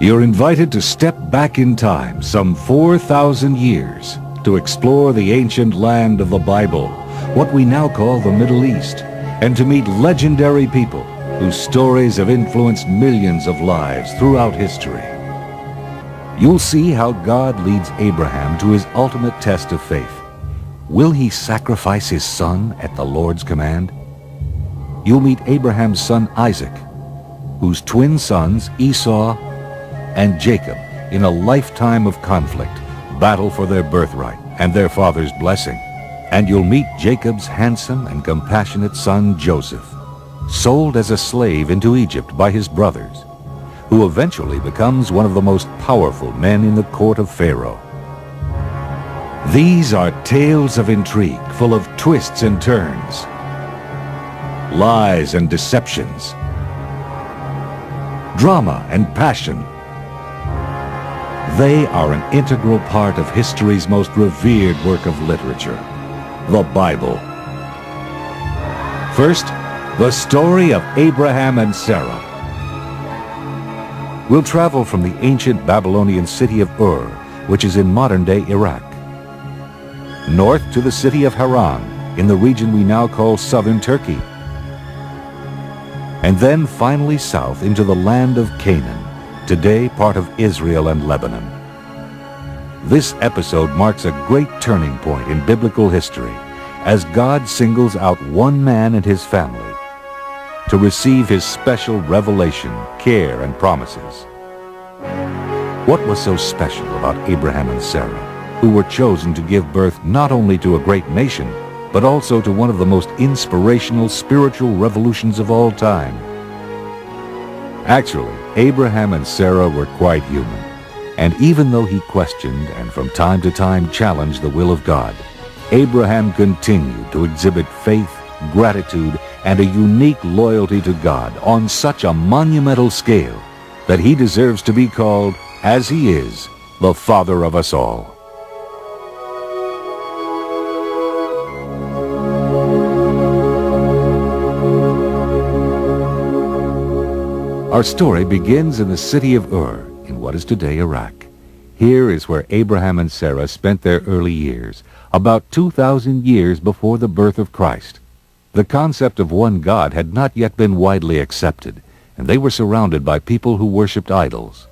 You're invited to step back in time some 4,000 years to explore the ancient land of the Bible, what we now call the Middle East, and to meet legendary people whose stories have influenced millions of lives throughout history. You'll see how God leads Abraham to his ultimate test of faith. Will he sacrifice his son at the Lord's command? You'll meet Abraham's son Isaac, whose twin sons Esau and Jacob, in a lifetime of conflict, battle for their birthright and their father's blessing. And you'll meet Jacob's handsome and compassionate son Joseph, sold as a slave into Egypt by his brothers, who eventually becomes one of the most powerful men in the court of Pharaoh. These are tales of intrigue, full of twists and turns, lies and deceptions, drama and passion. They are an integral part of history's most revered work of literature, the Bible. First, the story of Abraham and Sarah. We'll travel from the ancient Babylonian city of Ur, which is in modern-day Iraq, north to the city of Haran, in the region we now call southern Turkey, and then finally south into the land of Canaan, today part of Israel and Lebanon. This episode marks a great turning point in biblical history as God singles out one man and his family to receive his special revelation, care, and promises. What was so special about Abraham and Sarah, who were chosen to give birth not only to a great nation, but also to one of the most inspirational spiritual revolutions of all time? Actually, Abraham and Sarah were quite human, and even though he questioned and from time to time challenged the will of God, Abraham continued to exhibit faith, gratitude, and a unique loyalty to God on such a monumental scale that he deserves to be called, as he is, the father of us all. Our story begins in the city of Ur, in what is today Iraq. Here is where Abraham and Sarah spent their early years, about 2,000 years before the birth of Christ. The concept of one God had not yet been widely accepted, and they were surrounded by people who worshipped idols.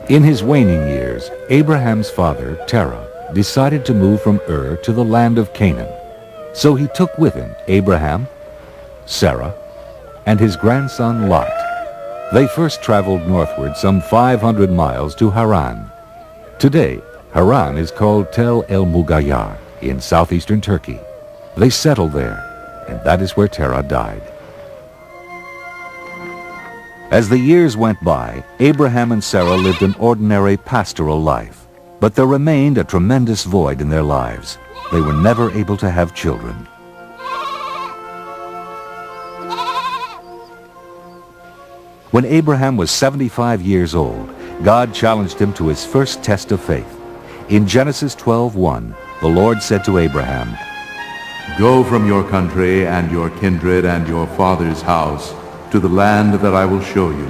In his waning years, Abraham's father, Terah, decided to move from Ur to the land of Canaan. So he took with him Abraham, Sarah, and his grandson Lot. They first traveled northward some 500 miles to Haran. Today, Haran is called Tel El Mugayar in southeastern Turkey. They settled there, and that is where Terah died. As the years went by, Abraham and Sarah lived an ordinary pastoral life, but there remained a tremendous void in their lives. They were never able to have children. When Abraham was 75 years old, God challenged him to his first test of faith. In Genesis 12:1, the Lord said to Abraham, "Go from your country and your kindred and your father's house to the land that I will show you.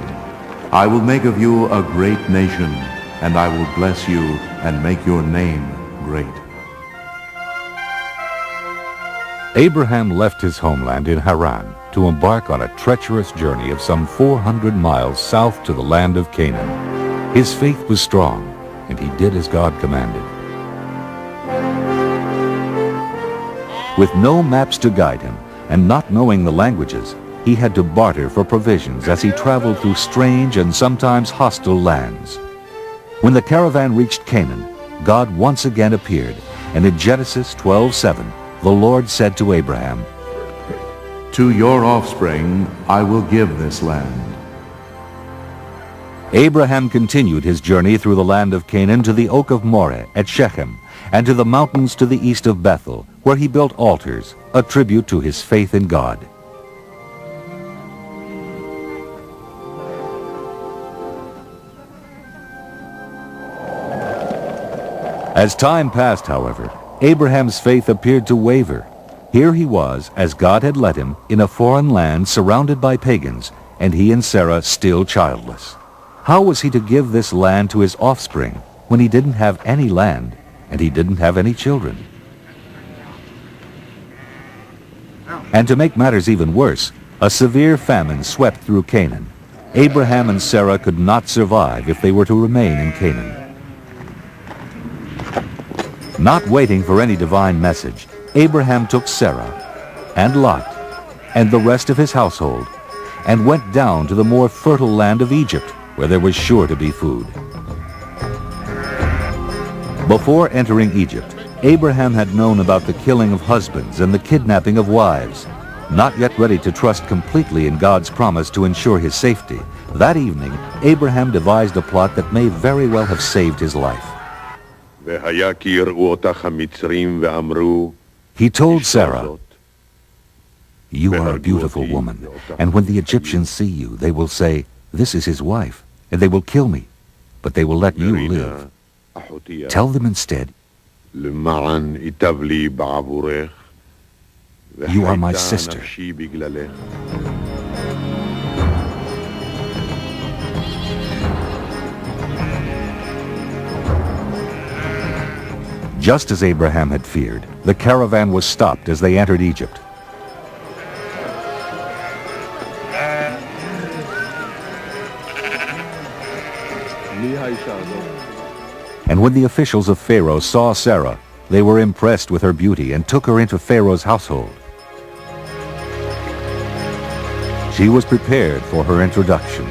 I will make of you a great nation, and I will bless you and make your name great." Abraham left his homeland in Haran to embark on a treacherous journey of some 400 miles south to the land of Canaan. His faith was strong, and he did as God commanded. With no maps to guide him, and not knowing the languages, he had to barter for provisions as he traveled through strange and sometimes hostile lands. When the caravan reached Canaan, God once again appeared, and in Genesis 12:7, the Lord said to Abraham, "To your offspring I will give this land." Abraham continued his journey through the land of Canaan to the oak of Moreh at Shechem, and to the mountains to the east of Bethel, where he built altars, a tribute to his faith in God. As time passed, however, Abraham's faith appeared to waver. Here he was, as God had led him, in a foreign land surrounded by pagans, and he and Sarah still childless. How was he to give this land to his offspring when he didn't have any land and he didn't have any children? And to make matters even worse, a severe famine swept through Canaan. Abraham and Sarah could not survive if they were to remain in Canaan. Not waiting for any divine message, Abraham took Sarah and Lot and the rest of his household and went down to the more fertile land of Egypt, where there was sure to be food. Before entering Egypt, Abraham had known about the killing of husbands and the kidnapping of wives. Not yet ready to trust completely in God's promise to ensure his safety, that evening Abraham devised a plot that may very well have saved his life. He told Sarah, "You are a beautiful woman, and when the Egyptians see you, they will say, 'This is his wife,' and they will kill me, but they will let you live. Tell them instead, 'You are my sister.'" Just as Abraham had feared, the caravan was stopped as they entered Egypt. And when the officials of Pharaoh saw Sarah, they were impressed with her beauty and took her into Pharaoh's household. She was prepared for her introduction.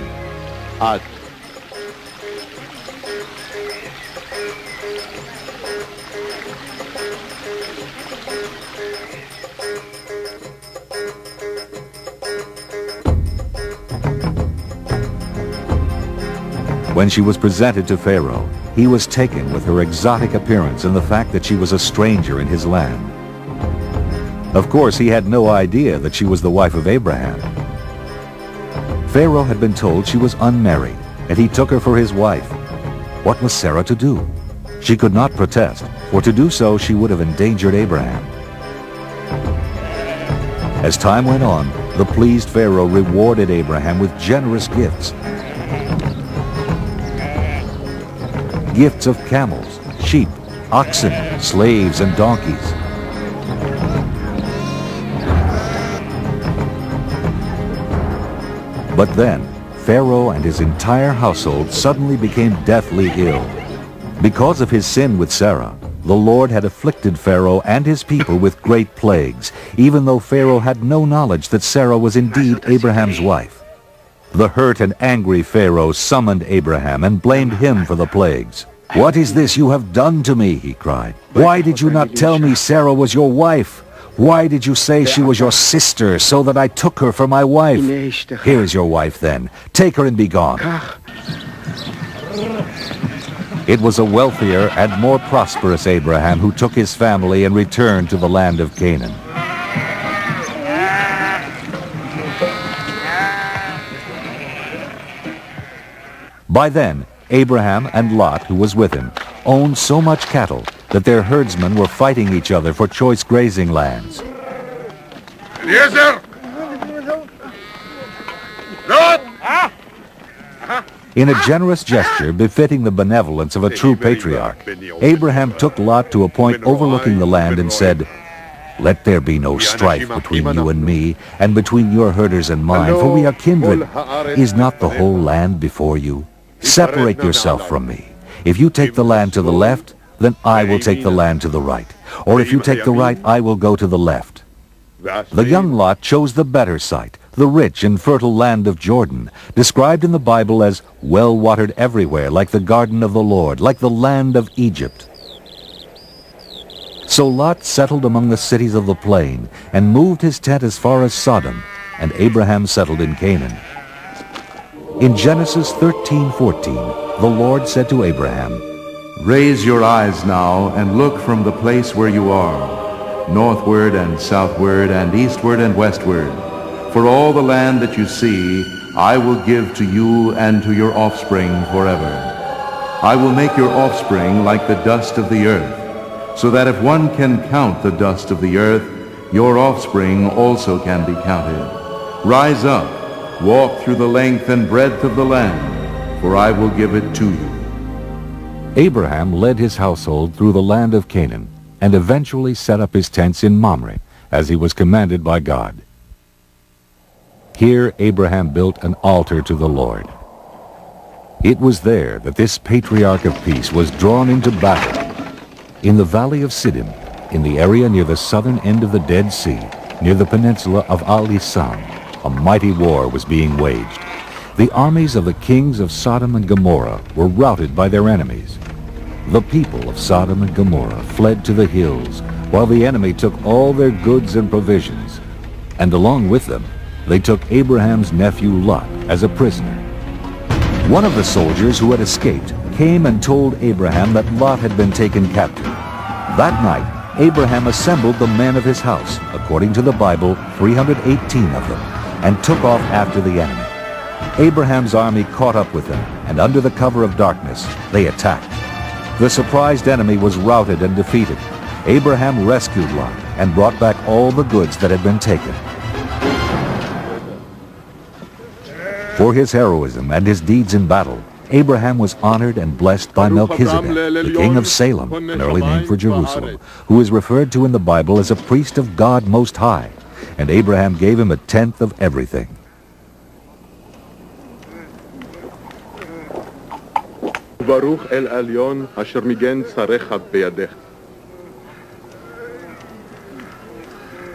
When she was presented to Pharaoh, he was taken with her exotic appearance and the fact that she was a stranger in his land. Of course, he had no idea that she was the wife of Abraham. Pharaoh had been told she was unmarried, and he took her for his wife. What was Sarah to do? She could not protest, for to do so she would have endangered Abraham. As time went on, the pleased Pharaoh rewarded Abraham with generous gifts. Gifts of camels, sheep, oxen, slaves, and donkeys. But then, Pharaoh and his entire household suddenly became deathly ill. Because of his sin with Sarah, the Lord had afflicted Pharaoh and his people with great plagues, even though Pharaoh had no knowledge that Sarah was indeed Abraham's wife. The hurt and angry Pharaoh summoned Abraham and blamed him for the plagues. "What is this you have done to me?" he cried. "Why did you not tell me Sarah was your wife? Why did you say she was your sister so that I took her for my wife? Here is your wife then. Take her and be gone." It was a wealthier and more prosperous Abraham who took his family and returned to the land of Canaan. By then, Abraham and Lot, who was with him, owned so much cattle that their herdsmen were fighting each other for choice grazing lands. In a generous gesture befitting the benevolence of a true patriarch, Abraham took Lot to a point overlooking the land and said, "Let there be no strife between you and me, and between your herders and mine, for we are kindred. Is not the whole land before you? Separate yourself from me. If you take the land to the left, then I will take the land to the right. Or if you take the right, I will go to the left." The young Lot chose the better site, the rich and fertile land of Jordan, described in the Bible as well-watered everywhere, like the garden of the Lord, like the land of Egypt. So Lot settled among the cities of the plain and moved his tent as far as Sodom, and Abraham settled in Canaan. In Genesis 13:14, the Lord said to Abraham, Raise your eyes now and look from the place where you are, northward and southward and eastward and westward. For all the land that you see, I will give to you and to your offspring forever. I will make your offspring like the dust of the earth, so that if one can count the dust of the earth, your offspring also can be counted. Rise up, walk through the length and breadth of the land, for I will give it to you. Abraham led his household through the land of Canaan and eventually set up his tents in Mamre, as he was commanded by God. Here Abraham built an altar to the Lord. It was there that this patriarch of peace was drawn into battle. In the valley of Siddim, in the area near the southern end of the Dead Sea, near the peninsula of Al-Lisan, a mighty war was being waged. The armies of the kings of Sodom and Gomorrah were routed by their enemies. The people of Sodom and Gomorrah fled to the hills, while the enemy took all their goods and provisions. And along with them, they took Abraham's nephew Lot as a prisoner. One of the soldiers who had escaped came and told Abraham that Lot had been taken captive. That night, Abraham assembled the men of his house, according to the Bible, 318 of them, and took off after the enemy. Abraham's army caught up with them, and under the cover of darkness, they attacked. The surprised enemy was routed and defeated. Abraham rescued Lot and brought back all the goods that had been taken. For his heroism and his deeds in battle, Abraham was honored and blessed by Melchizedek, the king of Salem, an early name for Jerusalem, who is referred to in the Bible as a priest of God Most High, and Abraham gave him a tenth of everything. ברוך אל עליון אשר מיגן צריך בידך.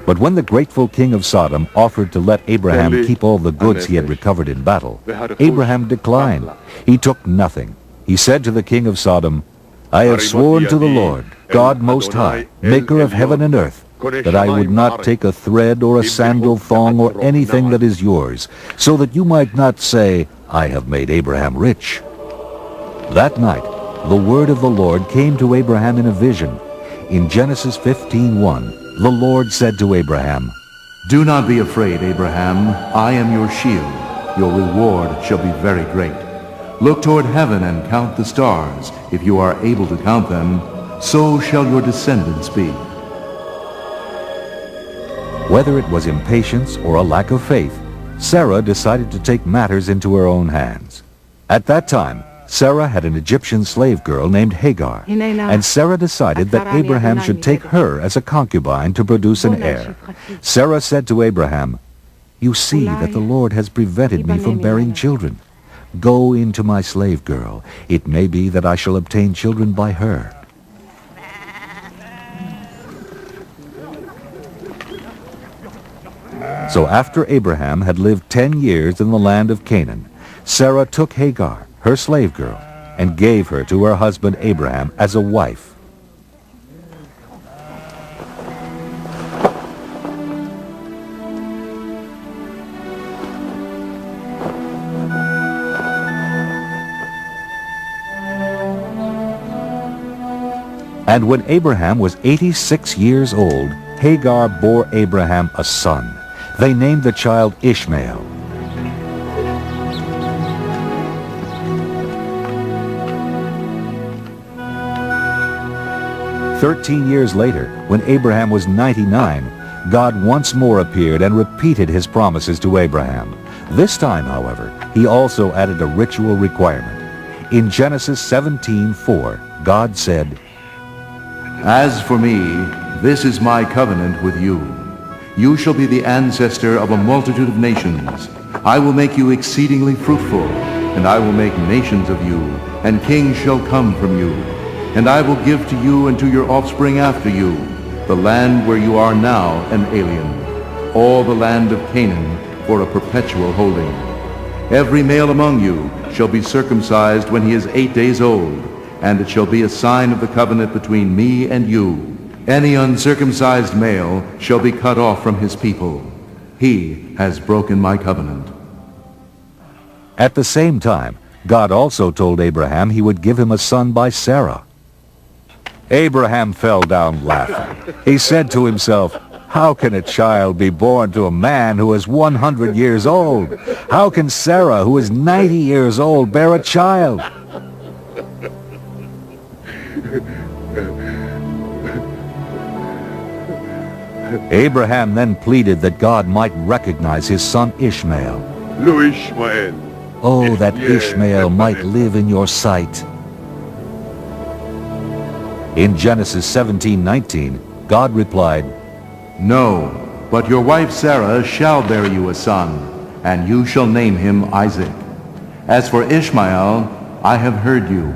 But when the grateful king of Sodom offered to let Abraham keep all the goods he had recovered in battle, Abraham declined. He took nothing. He said to the king of Sodom, I have sworn to the Lord, God Most High, maker of heaven and earth, that I would not take a thread or a sandal thong or anything that is yours, so that you might not say, I have made Abraham rich. That night, the word of the Lord came to Abraham in a vision. In Genesis 15:1, the Lord said to Abraham, Do not be afraid, Abraham. I am your shield. Your reward shall be very great. Look toward heaven and count the stars. If you are able to count them, so shall your descendants be. Whether it was impatience or a lack of faith, Sarah decided to take matters into her own hands. At that time, Sarah had an Egyptian slave girl named Hagar, and Sarah decided that Abraham should take her as a concubine to produce an heir. Sarah said to Abraham, You see that the Lord has prevented me from bearing children. Go into my slave girl. It may be that I shall obtain children by her. So after Abraham had lived 10 years in the land of Canaan, Sarah took Hagar, her slave girl, and gave her to her husband Abraham as a wife. And when Abraham was 86 years old, Hagar bore Abraham a son. They named the child Ishmael. 13 years later, when Abraham was 99, God once more appeared and repeated his promises to Abraham. This time, however, he also added a ritual requirement. In Genesis 17:4, God said, As for me, this is my covenant with you. You shall be the ancestor of a multitude of nations. I will make you exceedingly fruitful, and I will make nations of you, and kings shall come from you. And I will give to you and to your offspring after you the land where you are now an alien, all the land of Canaan for a perpetual holding. Every male among you shall be circumcised when he is 8 days old, and it shall be a sign of the covenant between me and you. Any uncircumcised male shall be cut off from his people. He has broken my covenant. At the same time, God also told Abraham he would give him a son by Sarah. Abraham fell down laughing. He said to himself, How can a child be born to a man who is 100 years old? How can Sarah, who is 90 years old, bear a child? Abraham then pleaded that God might recognize his son Ishmael. Lo Ishmael, Oh, that Ishmael might live in your sight. In Genesis 17:19, God replied, No, but your wife Sarah shall bear you a son, and you shall name him Isaac. As for Ishmael, I have heard you.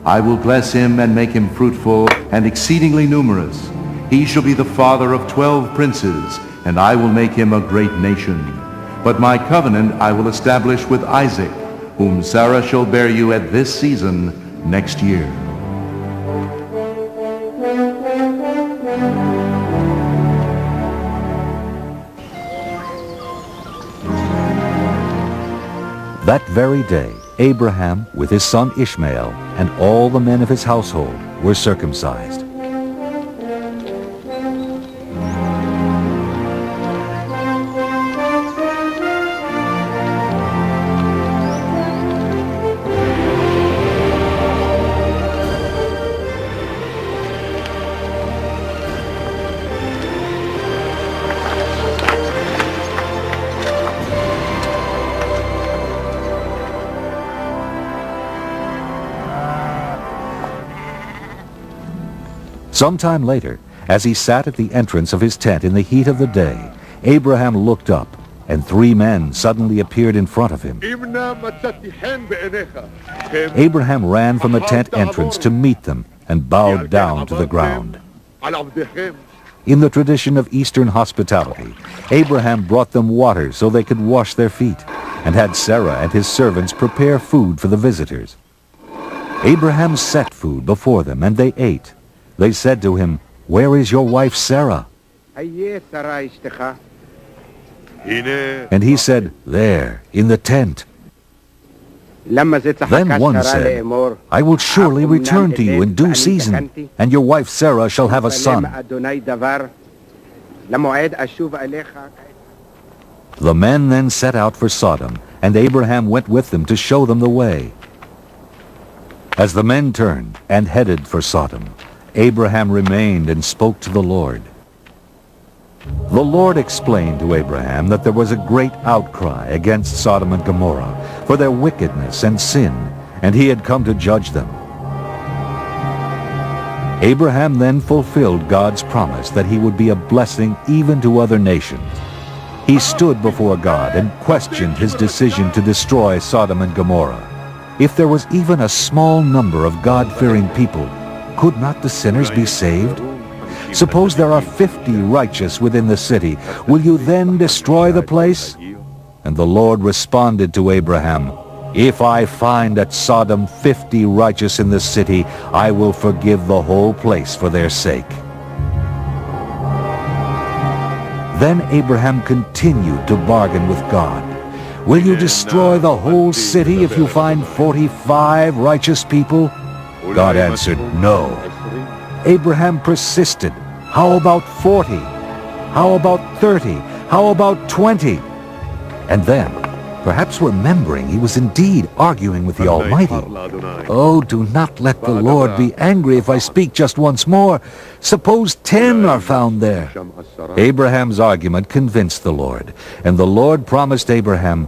I will bless him and make him fruitful and exceedingly numerous. He shall be the father of 12 princes, and I will make him a great nation. But my covenant I will establish with Isaac, whom Sarah shall bear you at this season next year. That very day, Abraham, with his son Ishmael, and all the men of his household, were circumcised. Sometime later, as he sat at the entrance of his tent in the heat of the day, Abraham looked up, and 3 men suddenly appeared in front of him. Abraham ran from the tent entrance to meet them and bowed down to the ground. In the tradition of Eastern hospitality, Abraham brought them water so they could wash their feet, and had Sarah and his servants prepare food for the visitors. Abraham set food before them, and they ate. They said to him, "Where is your wife Sarah?" And he said, "There, in the tent." Then one said, "I will surely return to you in due season, and your wife Sarah shall have a son." The men then set out for Sodom, and Abraham went with them to show them the way. As the men turned and headed for Sodom, Abraham remained and spoke to the Lord. The Lord explained to Abraham that there was a great outcry against Sodom and Gomorrah for their wickedness and sin, and he had come to judge them. Abraham then fulfilled God's promise that he would be a blessing even to other nations. He stood before God and questioned his decision to destroy Sodom and Gomorrah. If there was even a small number of God-fearing people, could not the sinners be saved? Suppose there are 50 righteous within the city. Will you then destroy the place? And the Lord responded to Abraham, "If I find at Sodom 50 righteous in the city, I will forgive the whole place for their sake." Then Abraham continued to bargain with God. "Will you destroy the whole city if you find 45 righteous people?" God answered, "No." Abraham persisted. "How about 40? How about 30? How about 20? And then, perhaps remembering he was indeed arguing with the Almighty, "Oh, do not let the Lord be angry if I speak just once more. Suppose 10 are found there." Abraham's argument convinced the Lord, and the Lord promised Abraham,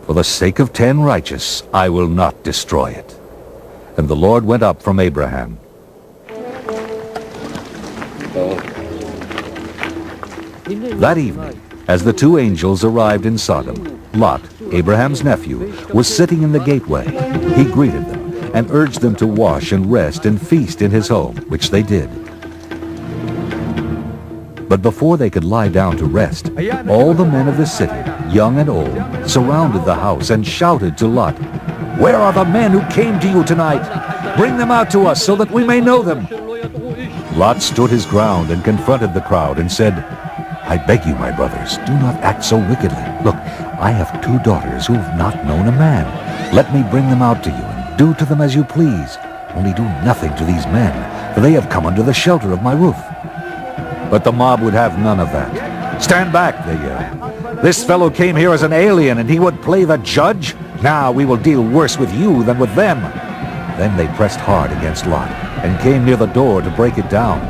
"For the sake of 10 righteous, I will not destroy it." And the Lord went up from Abraham. That evening, as the 2 angels arrived in Sodom, Lot, Abraham's nephew, was sitting in the gateway. He greeted them and urged them to wash and rest and feast in his home, which they did. But before they could lie down to rest, all the men of the city, young and old, surrounded the house and shouted to Lot, "Where are the men who came to you tonight? Bring them out to us so that we may know them." Lot stood his ground and confronted the crowd and said, "I beg you, my brothers, do not act so wickedly. Look, I have 2 daughters who have not known a man. Let me bring them out to you and do to them as you please. Only do nothing to these men, for they have come under the shelter of my roof." But the mob would have none of that. "Stand back," they yelled. "This fellow came here as an alien and he would play the judge? Now we will deal worse with you than with them." Then they pressed hard against Lot and came near the door to break it down.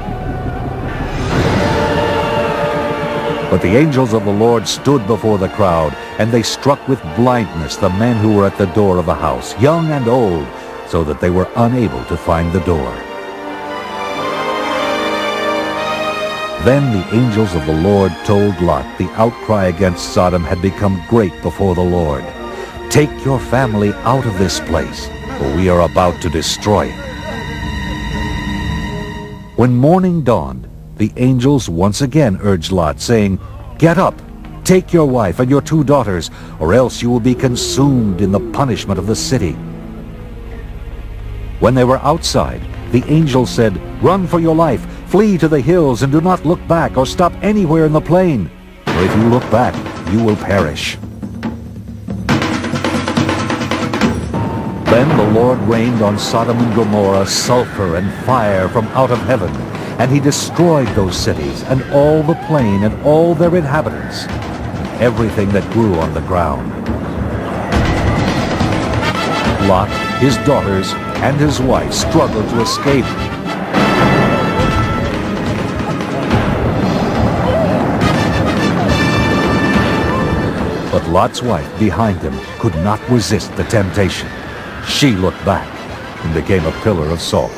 But the angels of the Lord stood before the crowd, and they struck with blindness the men who were at the door of the house, young and old, so that they were unable to find the door. Then the angels of the Lord told Lot the outcry against Sodom had become great before the Lord. "Take your family out of this place, for we are about to destroy it." When morning dawned, the angels once again urged Lot, saying, "Get up, take your wife and your 2 daughters, or else you will be consumed in the punishment of the city." When they were outside, the angel said, "Run for your life, flee to the hills, and do not look back or stop anywhere in the plain. For if you look back, you will perish." Then the Lord rained on Sodom and Gomorrah sulfur and fire from out of heaven, and he destroyed those cities, and all the plain, and all their inhabitants, and everything that grew on the ground. Lot, his daughters, and his wife struggled to escape. But Lot's wife behind him could not resist the temptation. She looked back and became a pillar of salt.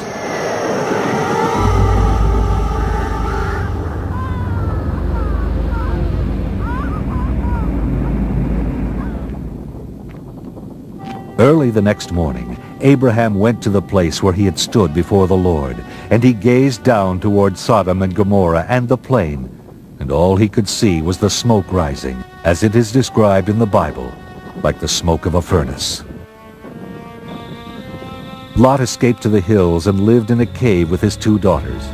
Early the next morning, Abraham went to the place where he had stood before the Lord, and he gazed down toward Sodom and Gomorrah and the plain, and all he could see was the smoke rising, as it is described in the Bible, like the smoke of a furnace. Lot escaped to the hills and lived in a cave with his 2 daughters.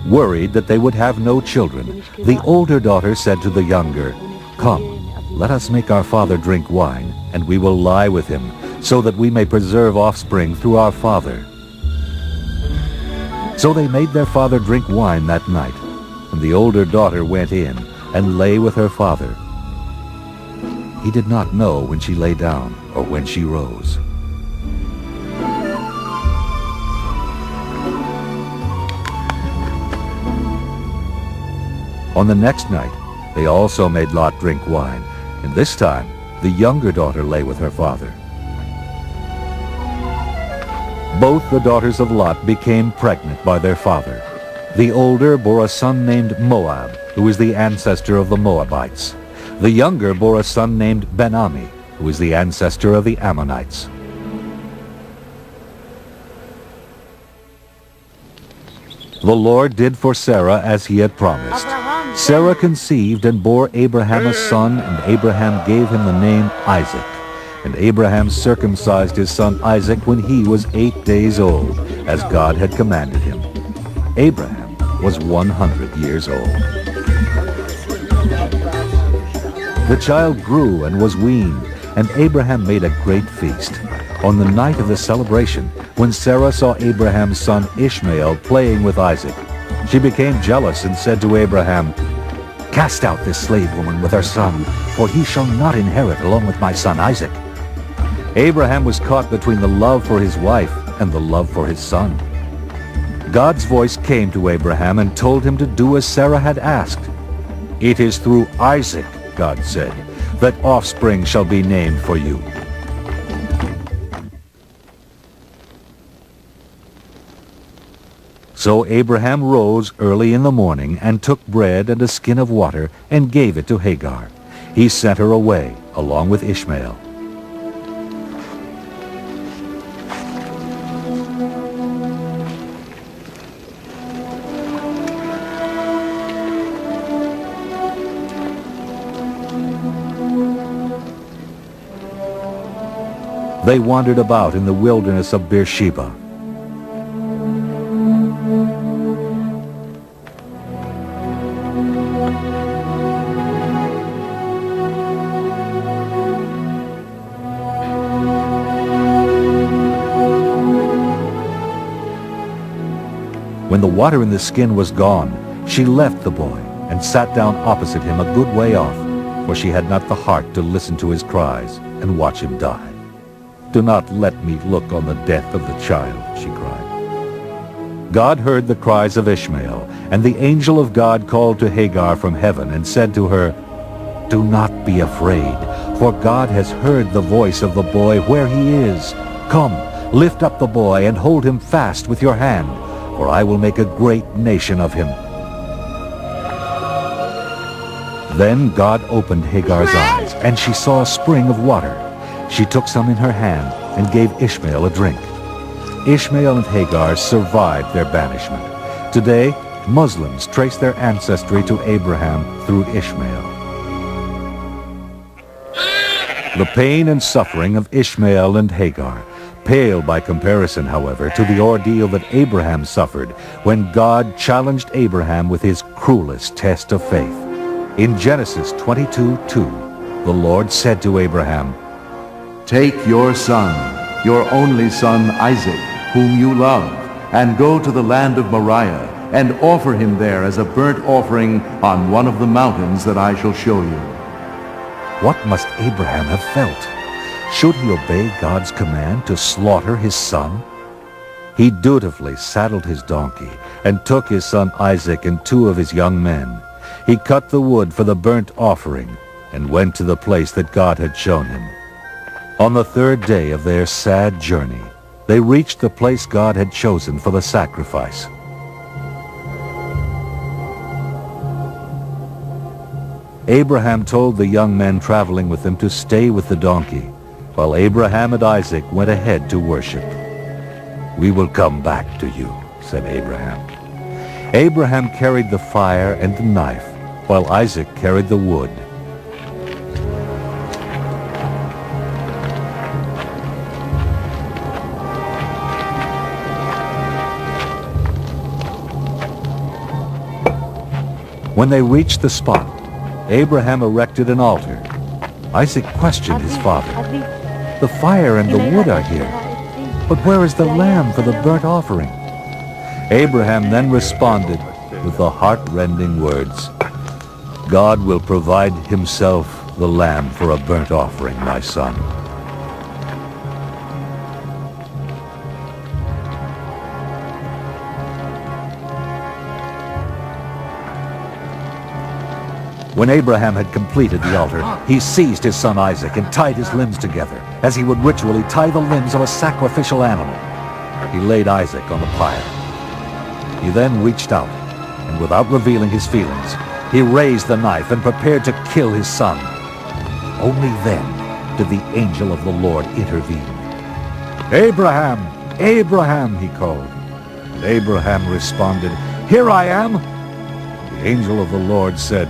Worried that they would have no children, the older daughter said to the younger, "Come, let us make our father drink wine, and we will lie with him, so that we may preserve offspring through our father." So they made their father drink wine that night, and the older daughter went in and lay with her father. He did not know when she lay down or when she rose. On the next night, they also made Lot drink wine, and this time the younger daughter lay with her father. Both the daughters of Lot became pregnant by their father. The older bore a son named Moab, who is the ancestor of the Moabites. The younger bore a son named Ben-Ami, who is the ancestor of the Ammonites. The Lord did for Sarah as he had promised. Sarah conceived and bore Abraham a son, and Abraham gave him the name Isaac. And Abraham circumcised his son Isaac when he was 8 days old, as God had commanded him. Abraham was 100 years old. The child grew and was weaned, and Abraham made a great feast. On the night of the celebration, when Sarah saw Abraham's son Ishmael playing with Isaac, she became jealous and said to Abraham, "Cast out this slave woman with her son, for he shall not inherit along with my son Isaac." Abraham was caught between the love for his wife and the love for his son. God's voice came to Abraham and told him to do as Sarah had asked. "It is through Isaac," God said, "that offspring shall be named for you." So Abraham rose early in the morning and took bread and a skin of water and gave it to Hagar. He sent her away along with Ishmael. They wandered about in the wilderness of Beersheba. When the water in the skin was gone, she left the boy and sat down opposite him a good way off, for she had not the heart to listen to his cries and watch him die. "Do not let me look on the death of the child," she cried. God heard the cries of Ishmael, and the angel of God called to Hagar from heaven and said to her, "Do not be afraid, for God has heard the voice of the boy where he is. Come, lift up the boy and hold him fast with your hand, for I will make a great nation of him." Then God opened Hagar's eyes, and she saw a spring of water. She took some in her hand and gave Ishmael a drink. Ishmael and Hagar survived their banishment. Today, Muslims trace their ancestry to Abraham through Ishmael. The pain and suffering of Ishmael and Hagar pale by comparison, however, to the ordeal that Abraham suffered when God challenged Abraham with his cruelest test of faith. In Genesis 22:2, the Lord said to Abraham, "Take your son, your only son Isaac, whom you love, and go to the land of Moriah, and offer him there as a burnt offering on one of the mountains that I shall show you." What must Abraham have felt? Should he obey God's command to slaughter his son? He dutifully saddled his donkey and took his son Isaac and 2 of his young men. He cut the wood for the burnt offering and went to the place that God had shown him. On the 3rd day of their sad journey, they reached the place God had chosen for the sacrifice. Abraham told the young men traveling with him to stay with the donkey, while Abraham and Isaac went ahead to worship. "We will come back to you," said Abraham. Abraham carried the fire and the knife, while Isaac carried the wood. When they reached the spot, Abraham erected an altar. Isaac questioned his father. "The fire and the wood are here, but where is the lamb for the burnt offering?" Abraham then responded with the heart-rending words, "God will provide himself the lamb for a burnt offering, my son." When Abraham had completed the altar, he seized his son Isaac and tied his limbs together, as he would ritually tie the limbs of a sacrificial animal. He laid Isaac on the pyre. He then reached out, and without revealing his feelings, he raised the knife and prepared to kill his son. Only then did the angel of the Lord intervene. "Abraham! Abraham!" he called. And Abraham responded, "Here I am!" The angel of the Lord said,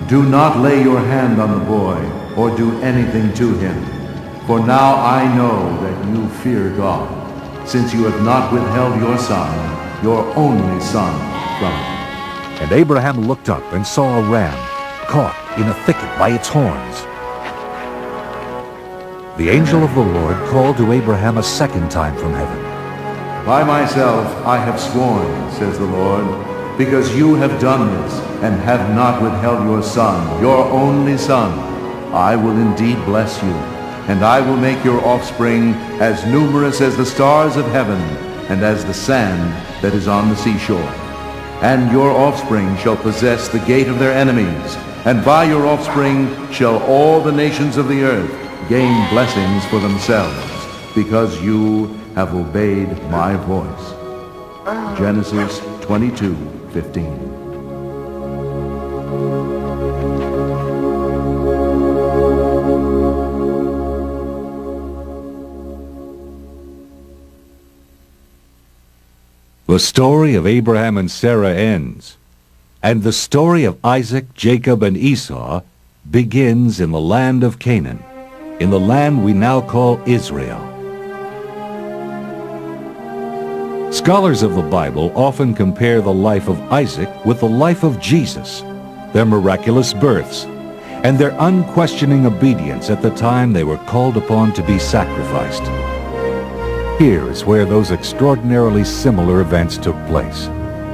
"Do not lay your hand on the boy, or do anything to him. For now I know that you fear God, since you have not withheld your son, your only son, from him." And Abraham looked up and saw a ram caught in a thicket by its horns. The angel of the Lord called to Abraham a second time from heaven. "By myself I have sworn, says the Lord, because you have done this, and have not withheld your son, your only son, I will indeed bless you, and I will make your offspring as numerous as the stars of heaven, and as the sand that is on the seashore. And your offspring shall possess the gate of their enemies, and by your offspring shall all the nations of the earth gain blessings for themselves, because you have obeyed my voice." Genesis 22:15. The story of Abraham and Sarah ends, and the story of Isaac, Jacob, and Esau begins in the land of Canaan, in the land we now call Israel. Scholars of the Bible often compare the life of Isaac with the life of Jesus, their miraculous births, and their unquestioning obedience at the time they were called upon to be sacrificed. Here is where those extraordinarily similar events took place,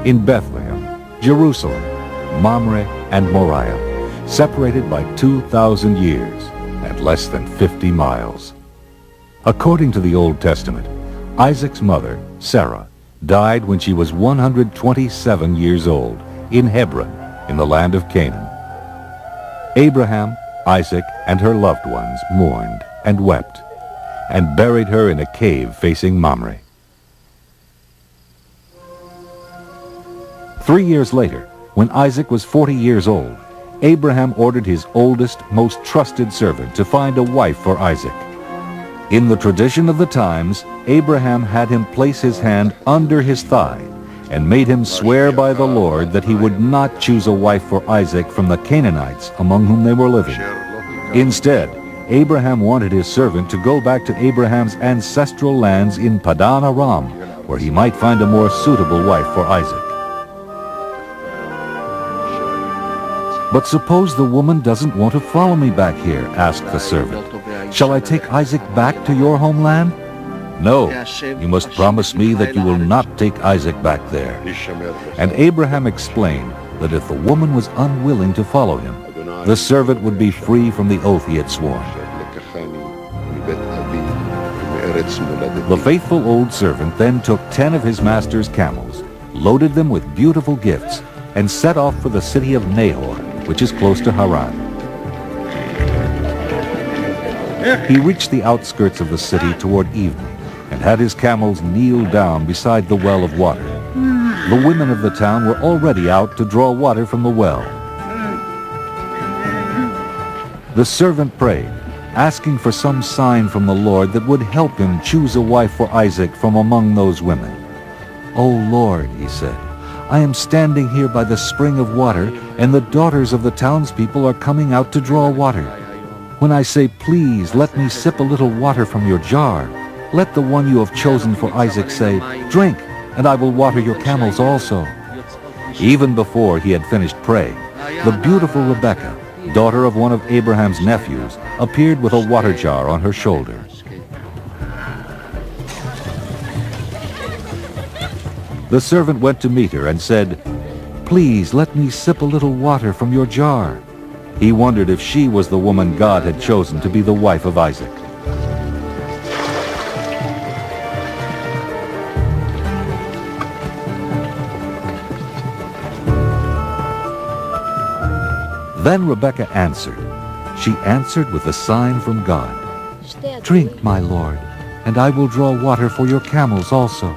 in Bethlehem, Jerusalem, Mamre, and Moriah, separated by 2,000 years and less than 50 miles. According to the Old Testament, Isaac's mother, Sarah, died when she was 127 years old in Hebron, in the land of Canaan. Abraham, Isaac, and her loved ones mourned and wept, and buried her in a cave facing Mamre. 3 years later, when Isaac was 40 years old, Abraham ordered his oldest, most trusted servant to find a wife for Isaac. In the tradition of the times, Abraham had him place his hand under his thigh and made him swear by the Lord that he would not choose a wife for Isaac from the Canaanites among whom they were living. Instead, Abraham wanted his servant to go back to Abraham's ancestral lands in Padan Aram, where he might find a more suitable wife for Isaac. "But suppose the woman doesn't want to follow me back here," asked the servant. "Shall I take Isaac back to your homeland?" "No, you must promise me that you will not take Isaac back there." And Abraham explained that if the woman was unwilling to follow him, the servant would be free from the oath he had sworn. The faithful old servant then took 10 of his master's camels, loaded them with beautiful gifts, and set off for the city of Nahor, which is close to Haran. He reached the outskirts of the city toward evening and had his camels kneel down beside the well of water. The women of the town were already out to draw water from the well. The servant prayed, asking for some sign from the Lord that would help him choose a wife for Isaac from among those women. "O Lord," he said, "I am standing here by the spring of water, and the daughters of the townspeople are coming out to draw water. When I say, 'Please, let me sip a little water from your jar,' let the one you have chosen for Isaac say, 'Drink, and I will water your camels also.'" Even before he had finished praying, the beautiful Rebekah, daughter of one of Abraham's nephews, appeared with a water jar on her shoulder. The servant went to meet her and said, "Please let me sip a little water from your jar." He wondered if she was the woman God had chosen to be the wife of Isaac. Then Rebekah answered. She answered with a sign from God. "Drink, my lord, and I will draw water for your camels also."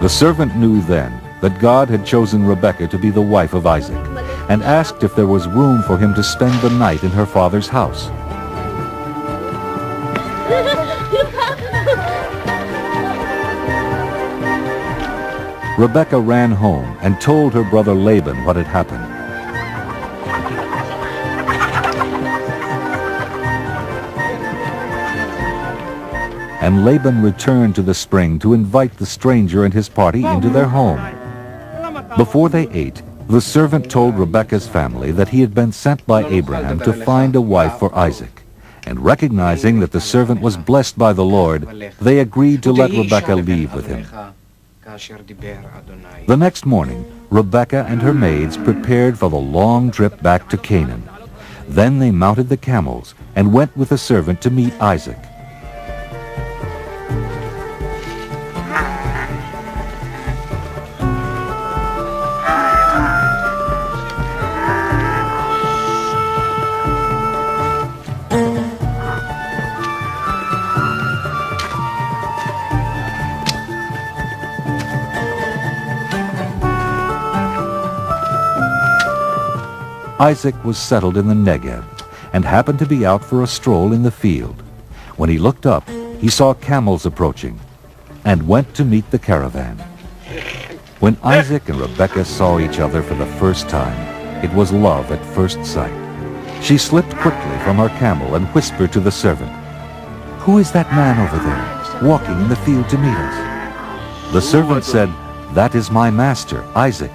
The servant knew then that God had chosen Rebekah to be the wife of Isaac, and asked if there was room for him to spend the night in her father's house. Rebekah ran home and told her brother Laban what had happened. And Laban returned to the spring to invite the stranger and his party into their home. Before they ate, the servant told Rebekah's family that he had been sent by Abraham to find a wife for Isaac. And recognizing that the servant was blessed by the Lord, they agreed to let Rebekah leave with him. The next morning, Rebekah and her maids prepared for the long trip back to Canaan. Then they mounted the camels and went with the servant to meet Isaac. Isaac was settled in the Negev and happened to be out for a stroll in the field. When he looked up, he saw camels approaching and went to meet the caravan. When Isaac and Rebekah saw each other for the first time, it was love at first sight. She slipped quickly from her camel and whispered to the servant, "Who is that man over there, walking in the field to meet us?" The servant said, "That is my master, Isaac."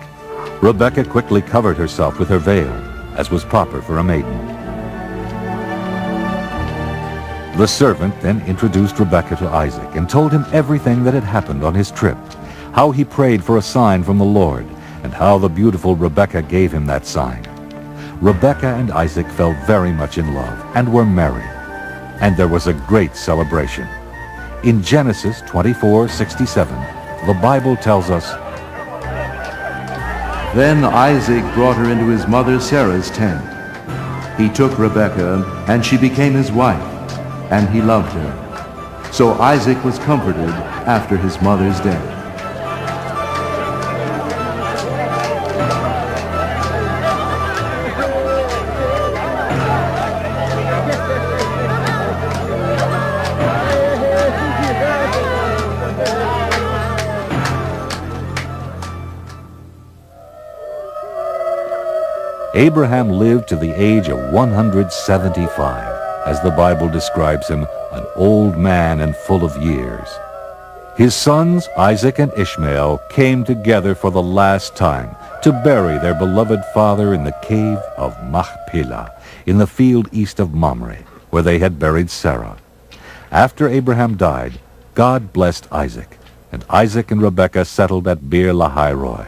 Rebekah quickly covered herself with her veil, as was proper for a maiden. The servant then introduced Rebekah to Isaac and told him everything that had happened on his trip, how he prayed for a sign from the Lord, and how the beautiful Rebekah gave him that sign. Rebekah and Isaac fell very much in love and were married, and there was a great celebration. In Genesis 24:67, the Bible tells us, Then Isaac brought her into his mother Sarah's tent. He took Rebekah, and she became his wife, and he loved her. So Isaac was comforted after his mother's death. Abraham lived to the age of 175, as the Bible describes him, an old man and full of years. His sons, Isaac and Ishmael, came together for the last time to bury their beloved father in the cave of Machpelah, in the field east of Mamre, where they had buried Sarah. After Abraham died, God blessed Isaac, and Isaac and Rebekah settled at Beer Lahai Roi.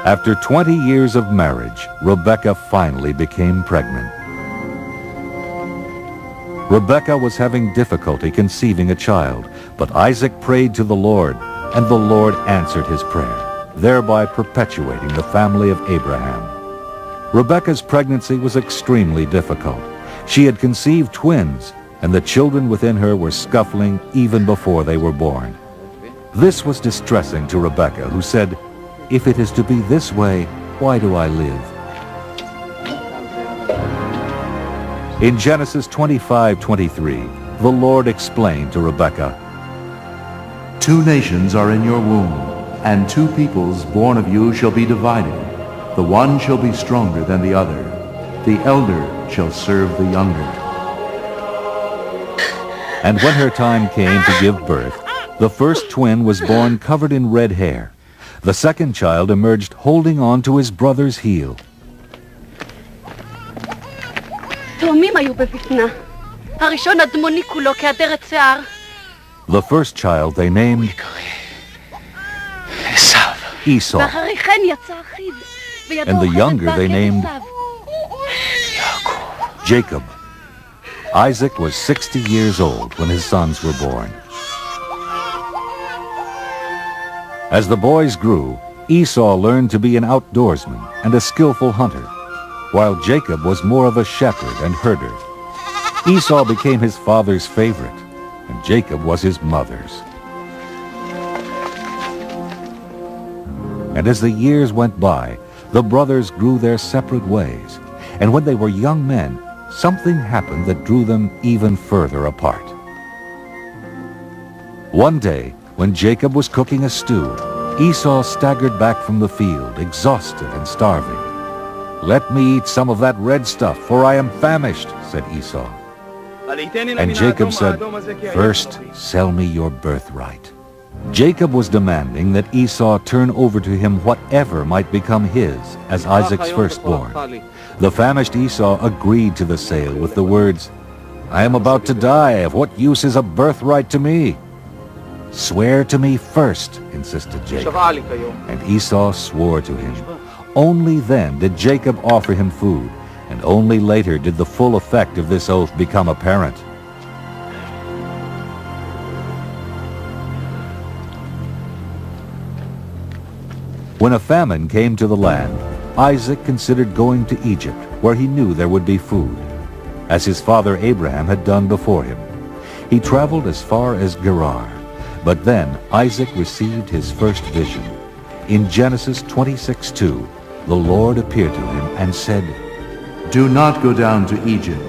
After 20 years of marriage, Rebekah finally became pregnant. Rebekah was having difficulty conceiving a child, but Isaac prayed to the Lord, and the Lord answered his prayer, thereby perpetuating the family of Abraham. Rebekah's pregnancy was extremely difficult. She had conceived twins, and the children within her were scuffling even before they were born. This was distressing to Rebekah, who said, "If it is to be this way, why do I live?" In Genesis 25:23, the Lord explained to Rebekah, "Two nations are in your womb, and two peoples born of you shall be divided. The one shall be stronger than the other. The elder shall serve the younger." And when her time came to give birth, the first twin was born covered in red hair. The second child emerged holding on to his brother's heel. תאומים היו בבטנה. הראשון אדמוני כולו כעדרת שיער. The first child they named Esau, ואחרי כן יצא אחיו. and the younger they named Jacob. Isaac was 60 years old when his sons were born. As the boys grew, Esau learned to be an outdoorsman and a skillful hunter, while Jacob was more of a shepherd and herder. Esau became his father's favorite, and Jacob was his mother's. And as the years went by, the brothers grew their separate ways, and when they were young men, something happened that drew them even further apart. One day, when Jacob was cooking a stew, Esau staggered back from the field, exhausted and starving. "Let me eat some of that red stuff, for I am famished," said Esau. And Jacob said, "First, sell me your birthright." Jacob was demanding that Esau turn over to him whatever might become his as Isaac's firstborn. The famished Esau agreed to the sale with the words, "I am about to die. Of what use is a birthright to me?" "Swear to me first," insisted Jacob. And Esau swore to him. Only then did Jacob offer him food, and only later did the full effect of this oath become apparent. When a famine came to the land, Isaac considered going to Egypt, where he knew there would be food, as his father Abraham had done before him. He traveled as far as Gerar. But then Isaac received his first vision. In Genesis 26:2, the Lord appeared to him and said, "Do not go down to Egypt.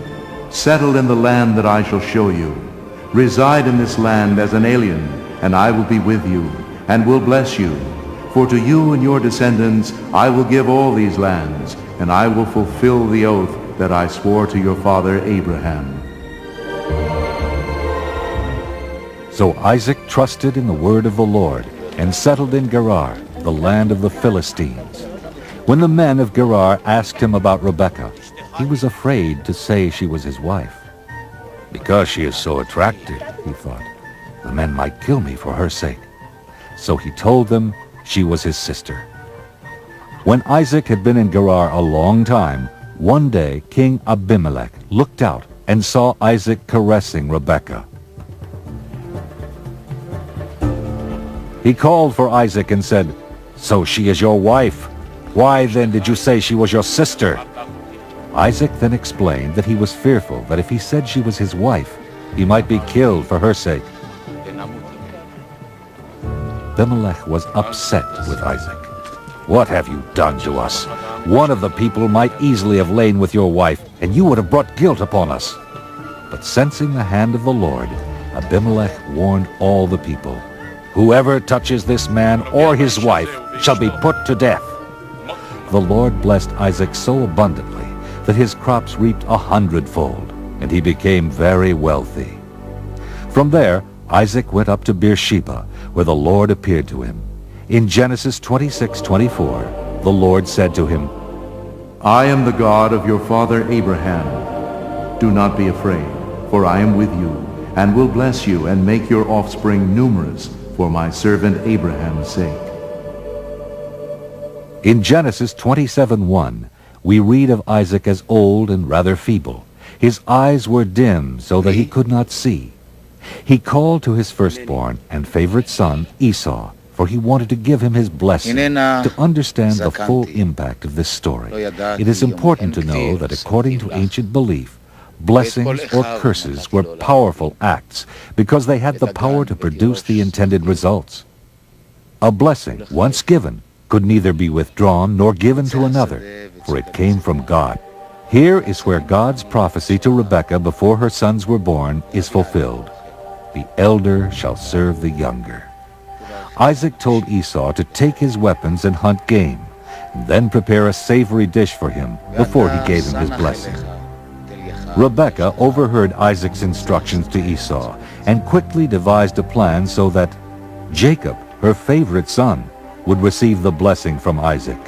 Settle in the land that I shall show you. Reside in this land as an alien, and I will be with you, and will bless you. For to you and your descendants I will give all these lands, and I will fulfill the oath that I swore to your father Abraham." So Isaac trusted in the word of the Lord and settled in Gerar, the land of the Philistines. When the men of Gerar asked him about Rebekah, he was afraid to say she was his wife. "Because she is so attractive," he thought, "the men might kill me for her sake." So he told them she was his sister. When Isaac had been in Gerar a long time, one day King Abimelech looked out and saw Isaac caressing Rebekah. He called for Isaac and said, "So she is your wife. Why then did you say she was your sister?" Isaac then explained that he was fearful that if he said she was his wife, he might be killed for her sake. Abimelech was upset with Isaac. "What have you done to us? One of the people might easily have lain with your wife, and you would have brought guilt upon us." But sensing the hand of the Lord, Abimelech warned all the people, "Whoever touches this man or his wife shall be put to death." The Lord blessed Isaac so abundantly that his crops reaped 100-fold, and he became very wealthy. From there, Isaac went up to Beersheba, where the Lord appeared to him. In Genesis 26:24, the Lord said to him, I am the God of your father Abraham. Do not be afraid, for I am with you, and will bless you and make your offspring numerous for my servant Abraham's sake. In Genesis 27:1, we read of Isaac as old and rather feeble. His eyes were dim so that he could not see. He called to his firstborn and favorite son, Esau, for he wanted to give him his blessing. To understand the full impact of this story, it is important to know that according to ancient belief, blessings or curses were powerful acts because they had the power to produce the intended results. A blessing, once given, could neither be withdrawn nor given to another, for it came from God. Here is where God's prophecy to Rebekah before her sons were born is fulfilled. The elder shall serve the younger. Isaac told Esau to take his weapons and hunt game, and then prepare a savory dish for him before he gave him his blessing. Rebekah overheard Isaac's instructions to Esau and quickly devised a plan so that Jacob, her favorite son, would receive the blessing from Isaac.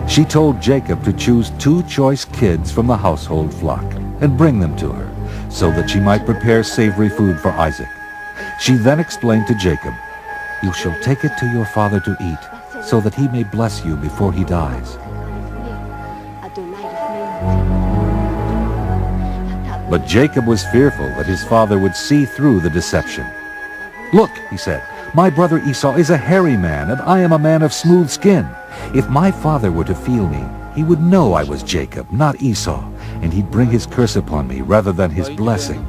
She told Jacob to choose 2 choice kids from the household flock and bring them to her, so that she might prepare savory food for Isaac. She then explained to Jacob, "You shall take it to your father to eat, so that he may bless you before he dies." But Jacob was fearful that his father would see through the deception. "Look," he said, "my brother Esau is a hairy man, and I am a man of smooth skin. If my father were to feel me, he would know I was Jacob, not Esau, and he'd bring his curse upon me rather than his blessing."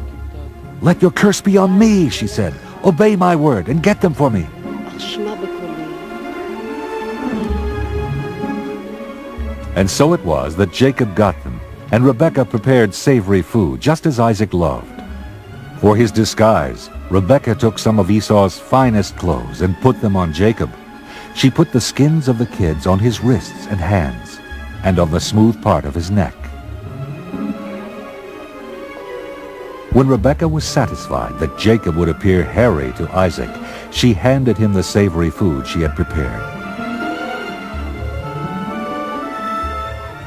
"Let your curse be on me," she said. "Obey my word and get them for me." And so it was that Jacob got them, and Rebekah prepared savory food, just as Isaac loved. For his disguise, Rebekah took some of Esau's finest clothes and put them on Jacob. She put the skins of the kids on his wrists and hands, and on the smooth part of his neck. When Rebekah was satisfied that Jacob would appear hairy to Isaac, she handed him the savory food she had prepared.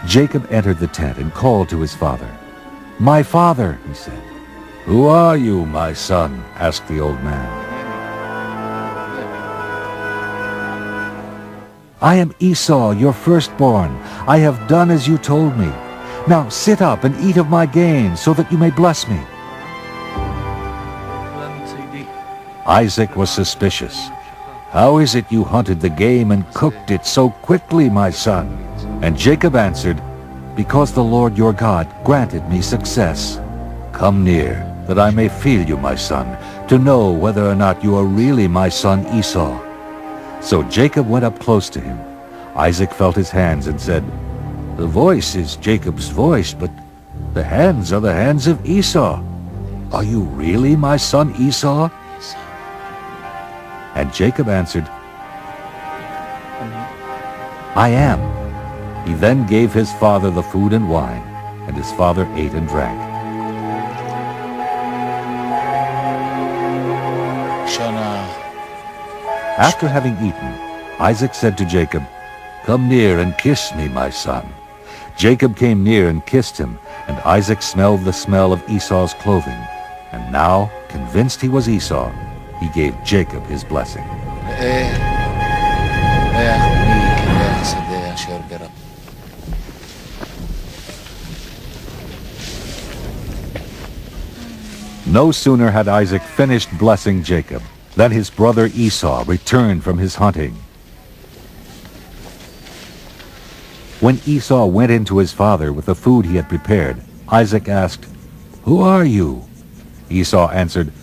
Jacob entered the tent and called to his father. "My father," he said. "Who are you, my son?" asked the old man. "I am Esau, your firstborn. I have done as you told me. Now sit up and eat of my game, so that you may bless me." Isaac was suspicious. "How is it you hunted the game and cooked it so quickly, my son?" And Jacob answered, "Because the Lord your God granted me success. Come near, that I may feel you, my son, to know whether or not you are really my son Esau." So Jacob went up close to him. Isaac felt his hands and said, "The voice is Jacob's voice, but the hands are the hands of Esau. Are you really my son Esau?" And Jacob answered, "I am." He then gave his father the food and wine, and his father ate and drank. After having eaten, Isaac said to Jacob, "Come near and kiss me, my son." Jacob came near and kissed him, and Isaac smelled the smell of Esau's clothing. And now convinced he was Esau, he gave Jacob his blessing. No sooner had Isaac finished blessing Jacob than his brother Esau returned from his hunting. When Esau went into his father with the food he had prepared, Isaac asked, "Who are you?" Esau answered,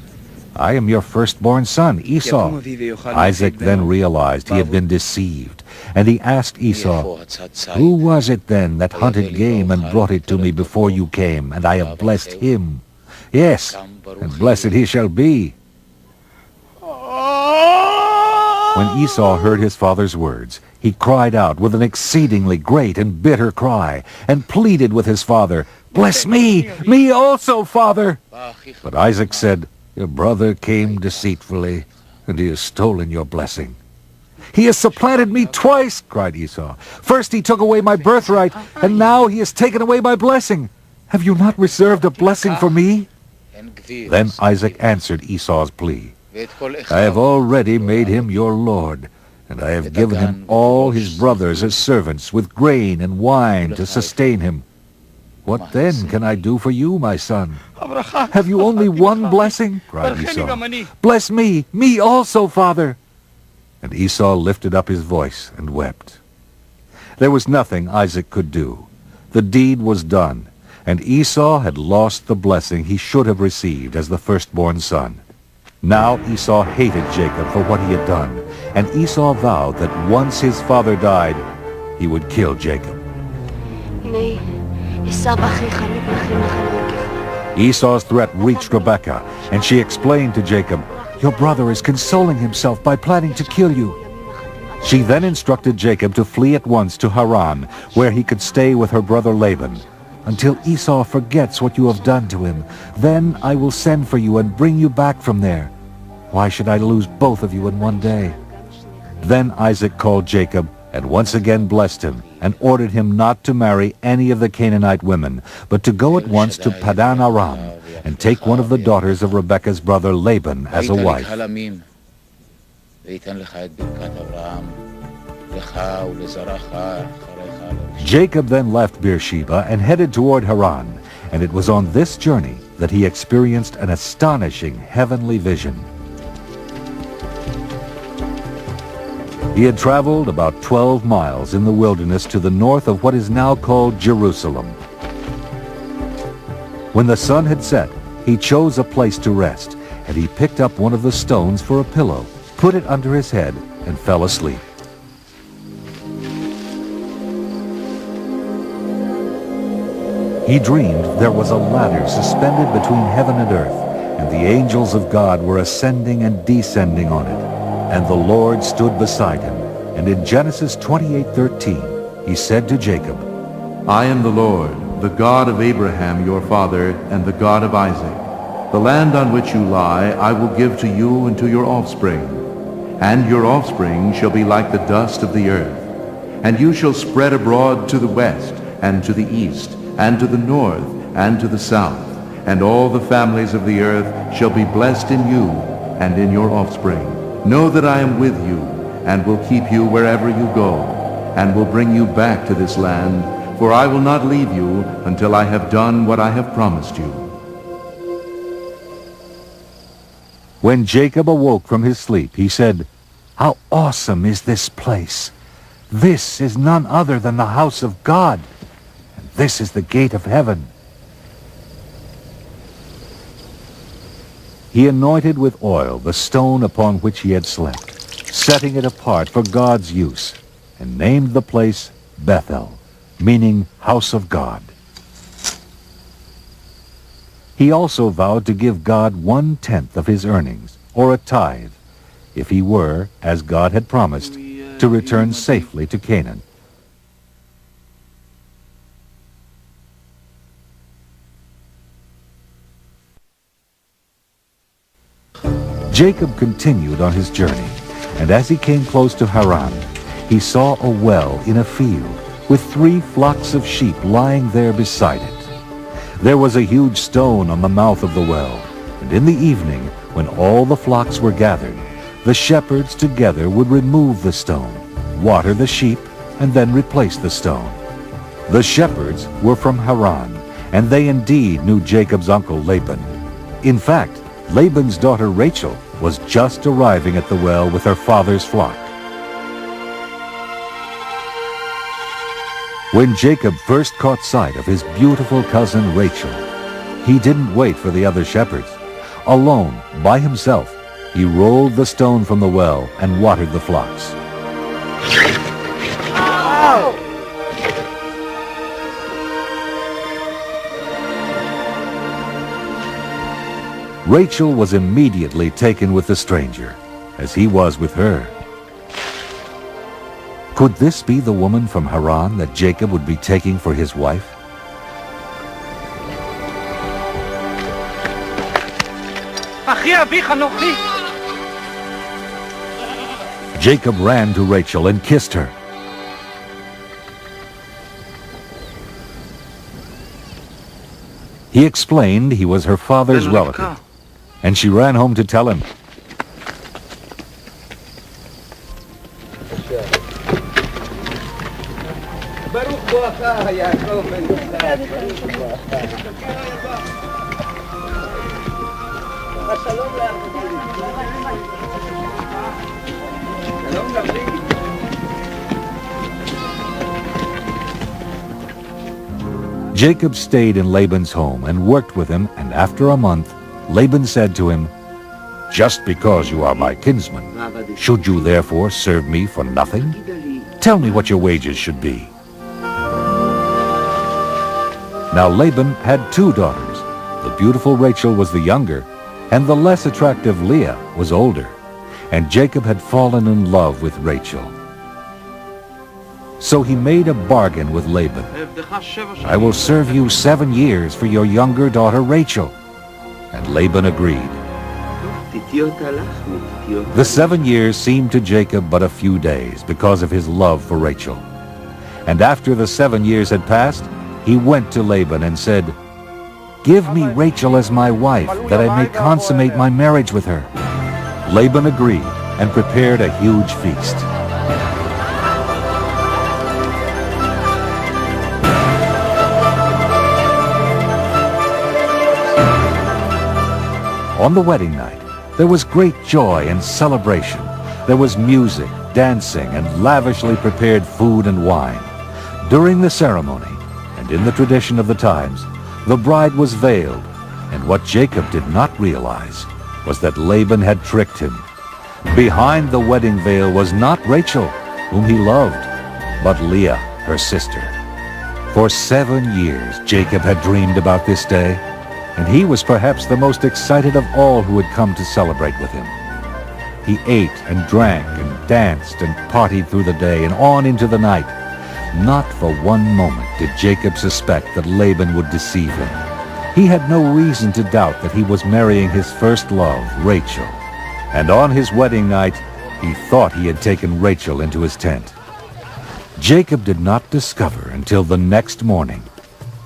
"I am your firstborn son, Esau." Isaac then realized he had been deceived, and he asked Esau, "Who was it then that hunted game and brought it to me before you came, and I have blessed him? Yes, and blessed he shall be." When Esau heard his father's words, he cried out with an exceedingly great and bitter cry, and pleaded with his father, "Bless me, me also, father." But Isaac said, "Your brother came deceitfully, and he has stolen your blessing." "He has supplanted me twice," cried Esau. "First he took away my birthright, and now he has taken away my blessing. Have you not reserved a blessing for me?" Then Isaac answered Esau's plea, "I have already made him your lord, and I have given him all his brothers as servants, with grain and wine to sustain him. What then can I do for you, my son?" "Have you only one blessing?" cried Esau. "Bless me, me also, father." And Esau lifted up his voice and wept. There was nothing Isaac could do. The deed was done, and Esau had lost the blessing he should have received as the firstborn son. Now Esau hated Jacob for what he had done, and Esau vowed that once his father died, he would kill Jacob. Esau's threat reached Rebekah, and she explained to Jacob, "Your brother is consoling himself by planning to kill you." She then instructed Jacob to flee at once to Haran, where he could stay with her brother Laban. "Until Esau forgets what you have done to him, then I will send for you and bring you back from there. Why should I lose both of you in one day?" Then Isaac called Jacob and once again blessed him, and ordered him not to marry any of the Canaanite women, but to go at once to Padan Aram and take one of the daughters of Rebekah's brother Laban as a wife. Jacob then left Beersheba and headed toward Haran, and it was on this journey that he experienced an astonishing heavenly vision. He had traveled about 12 miles in the wilderness to the north of what is now called Jerusalem. When the sun had set, he chose a place to rest, and he picked up one of the stones for a pillow, put it under his head, and fell asleep. He dreamed there was a ladder suspended between heaven and earth, and the angels of God were ascending and descending on it. And the Lord stood beside him. And in Genesis 28:13, he said to Jacob, "I am the Lord, the God of Abraham your father, and the God of Isaac. The land on which you lie I will give to you and to your offspring. And your offspring shall be like the dust of the earth. And you shall spread abroad to the west, and to the east, and to the north, and to the south. And all the families of the earth shall be blessed in you and in your offspring. Know that I am with you, and will keep you wherever you go, and will bring you back to this land, for I will not leave you until I have done what I have promised you." When Jacob awoke from his sleep, he said, "How awesome is this place! This is none other than the house of God, and this is the gate of heaven." He anointed with oil the stone upon which he had slept, setting it apart for God's use, and named the place Bethel, meaning house of God. He also vowed to give God 1/10 of his earnings, or a tithe, if he were, as God had promised, to return safely to Canaan. Jacob continued on his journey, and as he came close to Haran, he saw a well in a field, with 3 flocks of sheep lying there beside it. There was a huge stone on the mouth of the well, And in the evening, when all the flocks were gathered, the shepherds together would remove the stone, water the sheep, and then replace the stone. The shepherds were from Haran, and they indeed knew Jacob's uncle Laban. In fact, Laban's daughter Rachel was just arriving at the well with her father's flock. When Jacob first caught sight of his beautiful cousin Rachel, he didn't wait for the other shepherds. Alone, by himself, he rolled the stone from the well and watered the flocks. Rachel was immediately taken with the stranger, as he was with her. Could this be the woman from Haran that Jacob would be taking for his wife? Jacob ran to Rachel and kissed her. He explained he was her father's relative, and she ran home to tell him. Jacob stayed in Laban's home and worked with him, and after a month, Laban said to him, "Just because you are my kinsman, should you therefore serve me for nothing? Tell me what your wages should be." Now Laban had 2 daughters. The beautiful Rachel was the younger, and the less attractive Leah was older, and Jacob had fallen in love with Rachel. So he made a bargain with Laban. "I will serve you 7 years for your younger daughter Rachel." And Laban agreed. The 7 years seemed to Jacob but a few days because of his love for Rachel. And after the 7 years had passed, he went to Laban and said, "Give me Rachel as my wife, that I may consummate my marriage with her." Laban agreed and prepared a huge feast. On the wedding night, there was great joy and celebration. There was music, dancing, and lavishly prepared food and wine. During the ceremony, and in the tradition of the times, the bride was veiled, and what Jacob did not realize was that Laban had tricked him. Behind the wedding veil was not Rachel, whom he loved, but Leah, her sister. For 7 years, Jacob had dreamed about this day, and he was perhaps the most excited of all who had come to celebrate with him. He ate and drank and danced and partied through the day and on into the night. Not for one moment did Jacob suspect that Laban would deceive him. He had no reason to doubt that he was marrying his first love, Rachel. And on his wedding night, he thought he had taken Rachel into his tent. Jacob did not discover until the next morning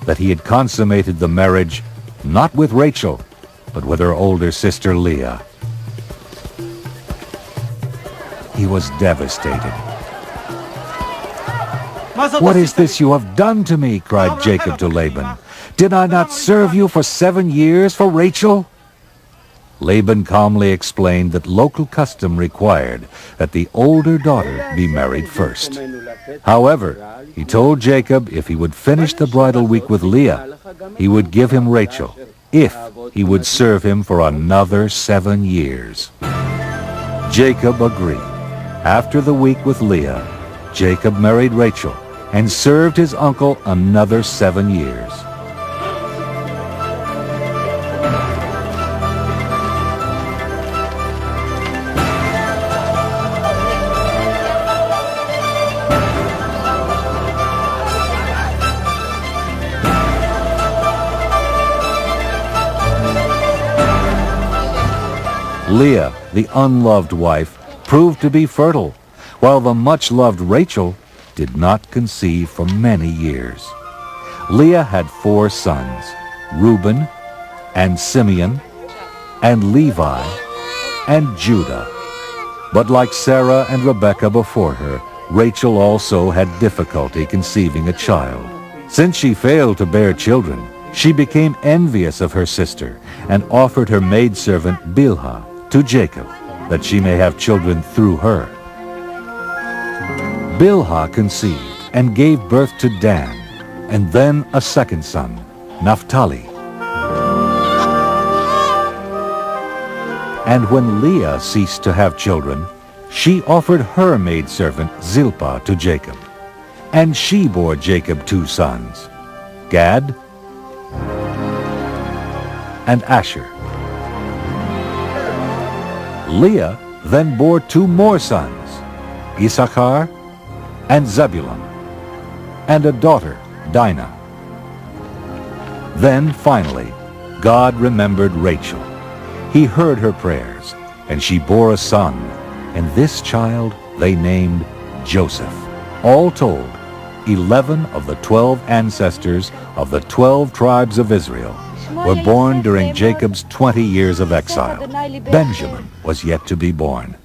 that he had consummated the marriage not with Rachel, but with her older sister Leah. He was devastated. "What is this you have done to me?" cried Jacob to Laban. "Did I not serve you for 7 years for Rachel?" Laban calmly explained that local custom required that the older daughter be married first. However, he told Jacob if he would finish the bridal week with Leah, he would give him Rachel, if he would serve him for another 7 years. Jacob agreed. After the week with Leah, Jacob married Rachel and served his uncle another 7 years. Leah, the unloved wife, proved to be fertile, while the much-loved Rachel did not conceive for many years. Leah had 4 sons, Reuben and Simeon and Levi, and Judah. But like Sarah and Rebekah before her, Rachel also had difficulty conceiving a child. Since she failed to bear children, she became envious of her sister and offered her maidservant Bilhah to Jacob, that she may have children through her. Bilhah conceived and gave birth to Dan, and then a second son, Naphtali. And when Leah ceased to have children, she offered her maidservant Zilpah to Jacob. And she bore Jacob 2 sons, Gad and Asher. Leah then bore 2 more sons, Issachar and Zebulun, and a daughter, Dinah. Then finally, God remembered Rachel. He heard her prayers, and she bore a son, and this child they named Joseph. All told, 11 of the 12 ancestors of the 12 tribes of Israel were born during Jacob's 20 years of exile. Benjamin was yet to be born.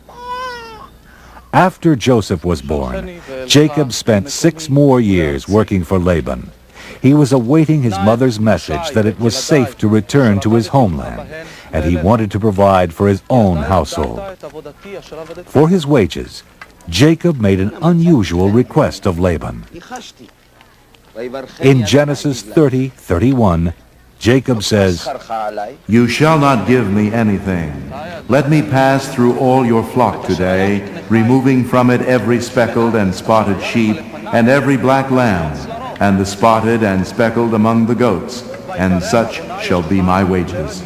After Joseph was born, Jacob spent 6 more years working for Laban. He was awaiting his mother's message that it was safe to return to his homeland, and he wanted to provide for his own household. For his wages, Jacob made an unusual request of Laban. In Genesis 30:31, Jacob says, You shall not give me anything. Let me pass through all your flock today, removing from it every speckled and spotted sheep, and every black lamb, and the spotted and speckled among the goats, and such shall be my wages.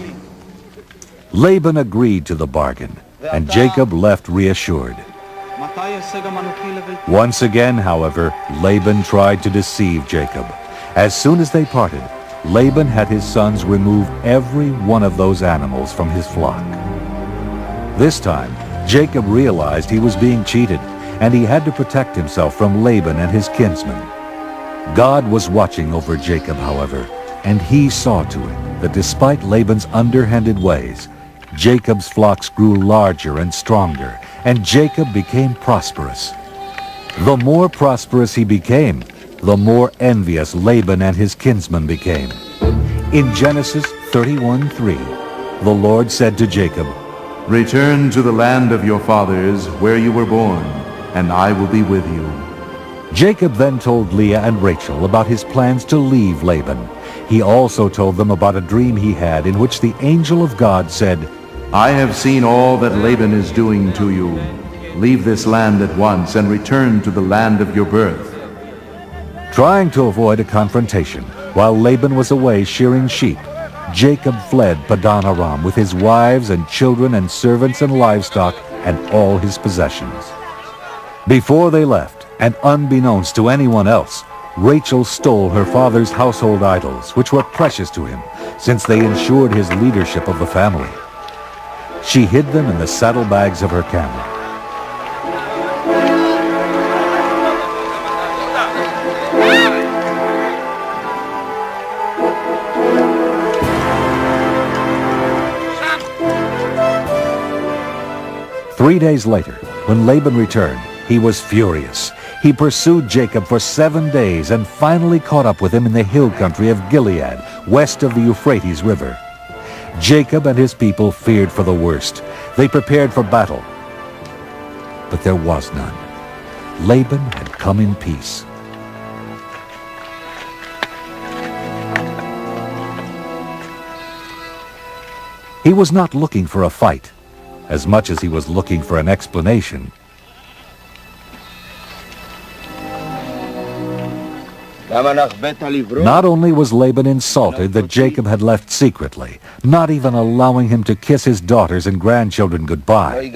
Laban agreed to the bargain, and Jacob left reassured. Once again, however, Laban tried to deceive Jacob. As soon as they parted, Laban had his sons remove every one of those animals from his flock. This time, Jacob realized he was being cheated, and he had to protect himself from Laban and his kinsmen. God was watching over Jacob, however, and he saw to it that despite Laban's underhanded ways, Jacob's flocks grew larger and stronger, and Jacob became prosperous. The more prosperous he became, the more envious Laban and his kinsmen became. In Genesis 31:3, the Lord said to Jacob, Return to the land of your fathers, where you were born, and I will be with you. Jacob then told Leah and Rachel about his plans to leave Laban. He also told them about a dream he had in which the angel of God said, I have seen all that Laban is doing to you. Leave this land at once and return to the land of your birth. Trying to avoid a confrontation, while Laban was away shearing sheep, Jacob fled Padan Aram with his wives and children and servants and livestock and all his possessions. Before they left, and unbeknownst to anyone else, Rachel stole her father's household idols, which were precious to him, since they ensured his leadership of the family. She hid them in the saddlebags of her camel. Three days later, when Laban returned, he was furious. He pursued Jacob for 7 days and finally caught up with him in the hill country of Gilead, west of the Euphrates River. Jacob and his people feared for the worst. They prepared for battle. But there was none. Laban had come in peace. He was not looking for a fight, as much as he was looking for an explanation. Not only was Laban insulted that Jacob had left secretly, not even allowing him to kiss his daughters and grandchildren goodbye,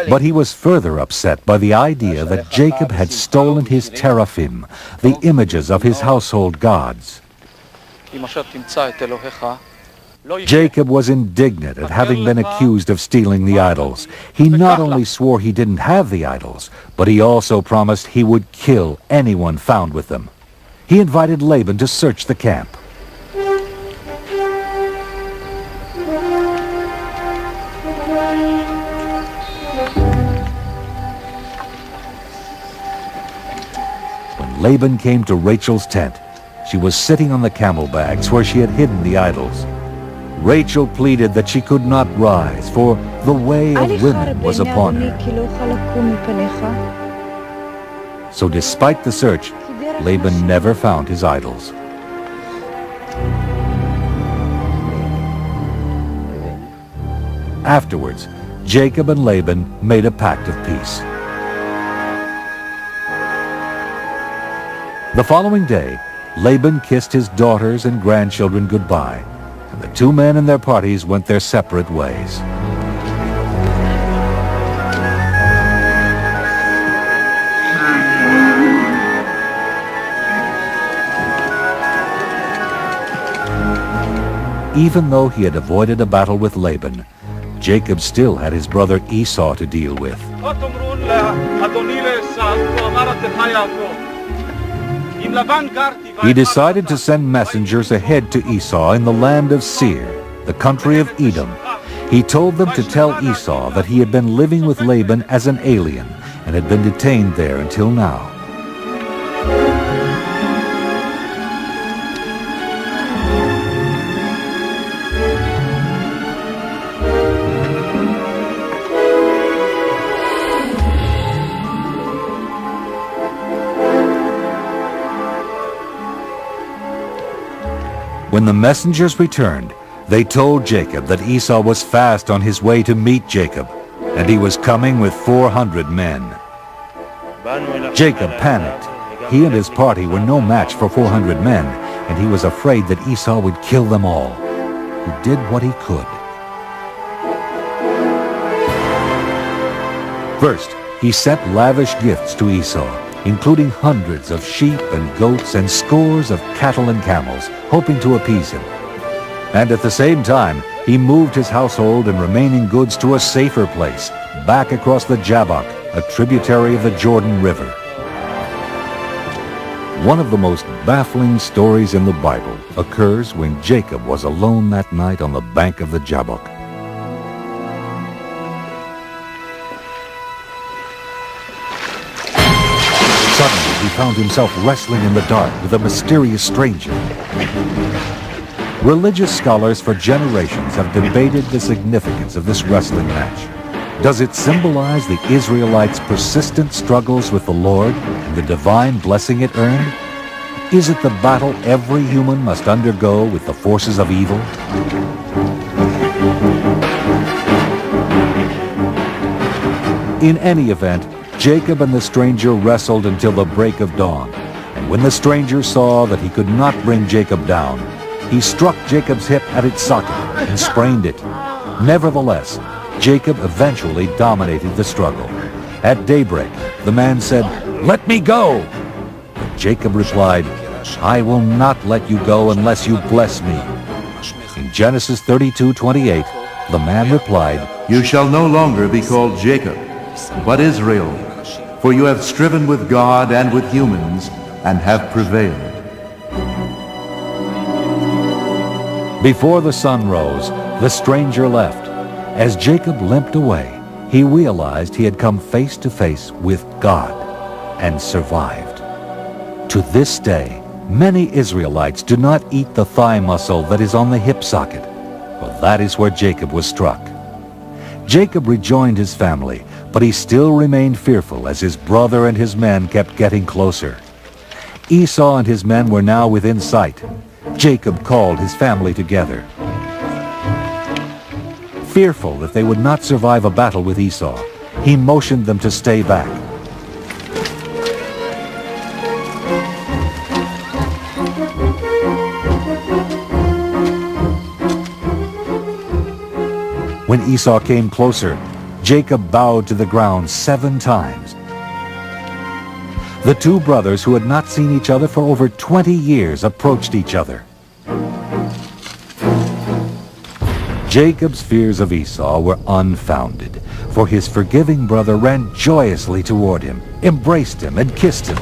but he was further upset by the idea that Jacob had stolen his teraphim, the images of his household gods. Jacob was indignant at having been accused of stealing the idols. He not only swore he didn't have the idols, but he also promised he would kill anyone found with them. He invited Laban to search the camp. Laban came to Rachel's tent. She was sitting on the camel bags where she had hidden the idols. Rachel pleaded that she could not rise, for the way of women was upon her. So despite the search, Laban never found his idols. Afterwards, Jacob and Laban made a pact of peace. The following day, Laban kissed his daughters and grandchildren goodbye, and the two men and their parties went their separate ways. Even though he had avoided a battle with Laban, Jacob still had his brother Esau to deal with. He decided to send messengers ahead to Esau in the land of Seir, the country of Edom. He told them to tell Esau that he had been living with Laban as an alien and had been detained there until now. When the messengers returned, they told Jacob that Esau was fast on his way to meet Jacob, and he was coming with 400 men. Jacob panicked. He and his party were no match for 400 men, and he was afraid that Esau would kill them all. He did what he could. First, he sent lavish gifts to Esau, including hundreds of sheep and goats and scores of cattle and camels, hoping to appease him. And at the same time, he moved his household and remaining goods to a safer place, back across the Jabbok, a tributary of the Jordan River. One of the most baffling stories in the Bible occurs when Jacob was alone that night on the bank of the Jabbok. Suddenly, he found himself wrestling in the dark with a mysterious stranger. Religious scholars for generations have debated the significance of this wrestling match. Does it symbolize the Israelites' persistent struggles with the Lord and the divine blessing it earned? Is it the battle every human must undergo with the forces of evil? In any event, Jacob and the stranger wrestled until the break of dawn, and when the stranger saw that he could not bring Jacob down, he struck Jacob's hip at its socket and sprained it. Nevertheless, Jacob eventually dominated the struggle. At daybreak, the man said, "Let me go!" But Jacob replied, "I will not let you go unless you bless me." In Genesis 32:28, the man replied, You shall no longer be called Jacob, but Israel, for you have striven with God and with humans, and have prevailed. Before the sun rose, the stranger left. As Jacob limped away, he realized he had come face to face with God and survived. To this day, many Israelites do not eat the thigh muscle that is on the hip socket, for that is where Jacob was struck. Jacob rejoined his family, but he still remained fearful as his brother and his men kept getting closer. Esau and his men were now within sight. Jacob called his family together. Fearful that they would not survive a battle with Esau, he motioned them to stay back. When Esau came closer, Jacob bowed to the ground 7 times. The two brothers, who had not seen each other for over 20 years, approached each other. Jacob's fears of Esau were unfounded, for his forgiving brother ran joyously toward him, embraced him, and kissed him.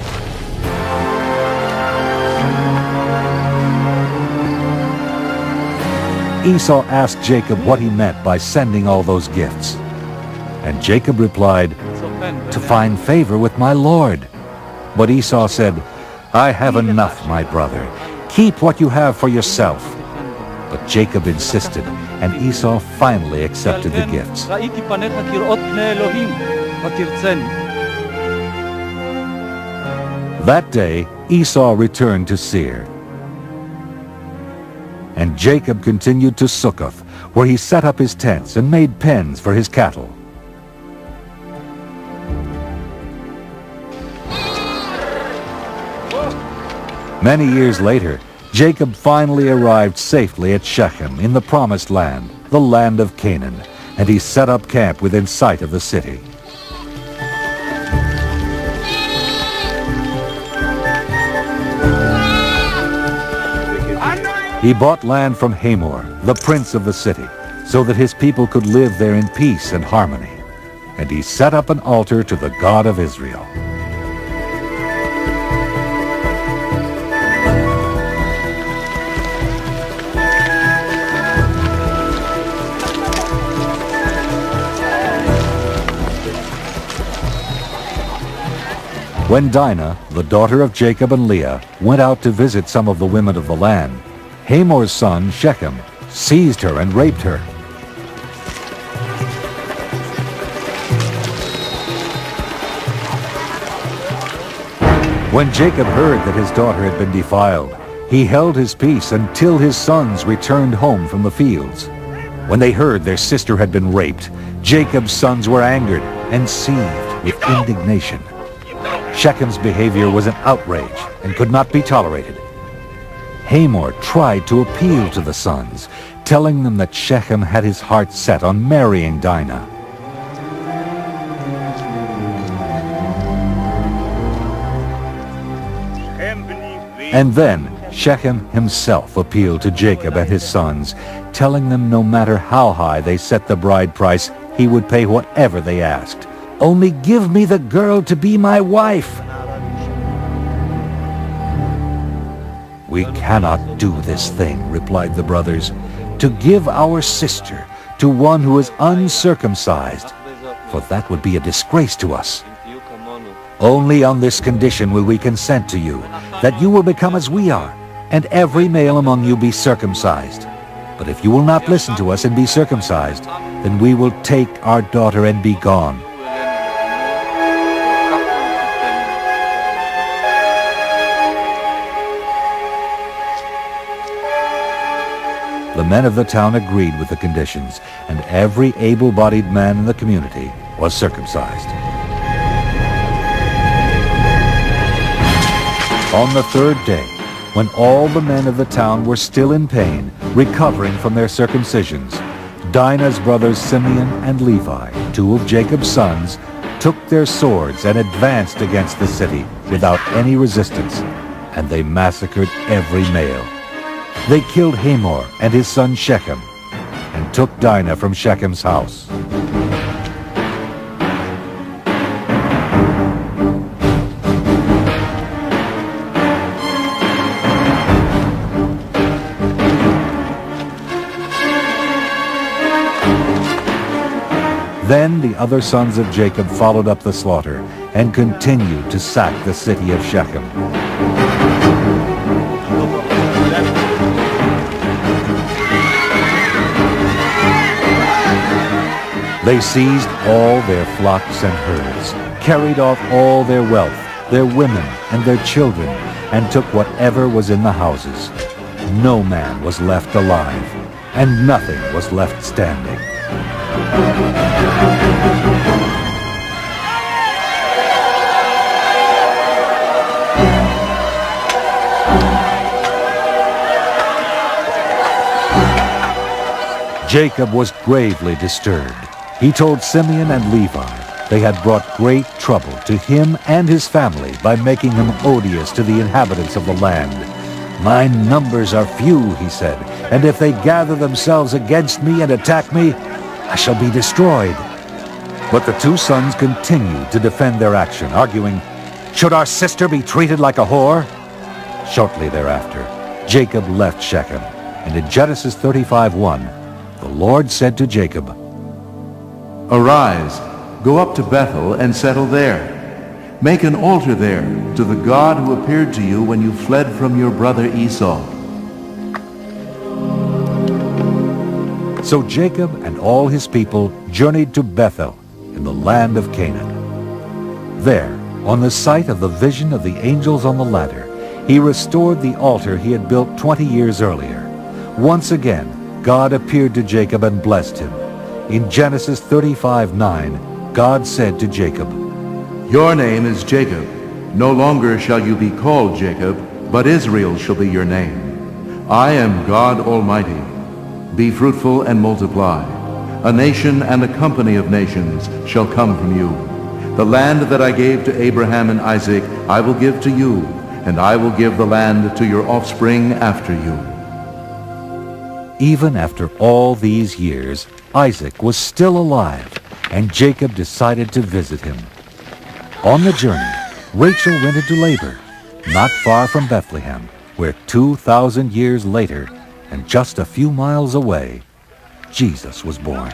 Esau asked Jacob what he meant by sending all those gifts. And Jacob replied, "To find favor with my Lord." But Esau said, I have enough, my brother. Keep what you have for yourself. But Jacob insisted, and Esau finally accepted the gifts. That day, Esau returned to Seir. And Jacob continued to Succoth, where he set up his tents and made pens for his cattle. Many years later, Jacob finally arrived safely at Shechem in the Promised Land, the land of Canaan, and he set up camp within sight of the city. He bought land from Hamor, the prince of the city, so that his people could live there in peace and harmony. And he set up an altar to the God of Israel. When Dinah, the daughter of Jacob and Leah, went out to visit some of the women of the land, Hamor's son, Shechem, seized her and raped her. When Jacob heard that his daughter had been defiled, he held his peace until his sons returned home from the fields. When they heard their sister had been raped, Jacob's sons were angered and seethed with indignation. Shechem's behavior was an outrage and could not be tolerated. Hamor tried to appeal to the sons, telling them that Shechem had his heart set on marrying Dinah. And then Shechem himself appealed to Jacob and his sons, telling them no matter how high they set the bride price, he would pay whatever they asked. Only give me the girl to be my wife. We cannot do this thing, replied the brothers, to give our sister to one who is uncircumcised, for that would be a disgrace to us. Only on this condition will we consent to you, that you will become as we are, and every male among you be circumcised. But if you will not listen to us and be circumcised, then we will take our daughter and be gone. The men of the town agreed with the conditions, and every able-bodied man in the community was circumcised. On the third day, when all the men of the town were still in pain, recovering from their circumcisions, Dinah's brothers Simeon and Levi, two of Jacob's sons, took their swords and advanced against the city without any resistance, and they massacred every male. They killed Hamor and his son Shechem, and took Dinah from Shechem's house. Then the other sons of Jacob followed up the slaughter and continued to sack the city of Shechem. They seized all their flocks and herds, carried off all their wealth, their women and their children, and took whatever was in the houses. No man was left alive, and nothing was left standing. Jacob was gravely disturbed. He told Simeon and Levi they had brought great trouble to him and his family by making him odious to the inhabitants of the land. My numbers are few, he said, and if they gather themselves against me and attack me, I shall be destroyed. But the two sons continued to defend their action, arguing, should our sister be treated like a whore? Shortly thereafter, Jacob left Shechem, and in Genesis 35:1, the Lord said to Jacob, Arise, go up to Bethel and settle there. Make an altar there to the God who appeared to you when you fled from your brother Esau." So Jacob and all his people journeyed to Bethel in the land of Canaan. There, on the site of the vision of the angels on the ladder, he restored the altar he had built 20 years earlier. Once again, God appeared to Jacob and blessed him. In Genesis 35:9, God said to Jacob, "Your name is Jacob. No longer shall you be called Jacob, but Israel shall be your name. I am God Almighty. Be fruitful and multiply. A nation and a company of nations shall come from you. The land that I gave to Abraham and Isaac I will give to you, and I will give the land to your offspring after you." Even after all these years, Isaac was still alive, and Jacob decided to visit him. On the journey, Rachel went into labor, not far from Bethlehem, where 2,000 years later, and just a few miles away, Jesus was born.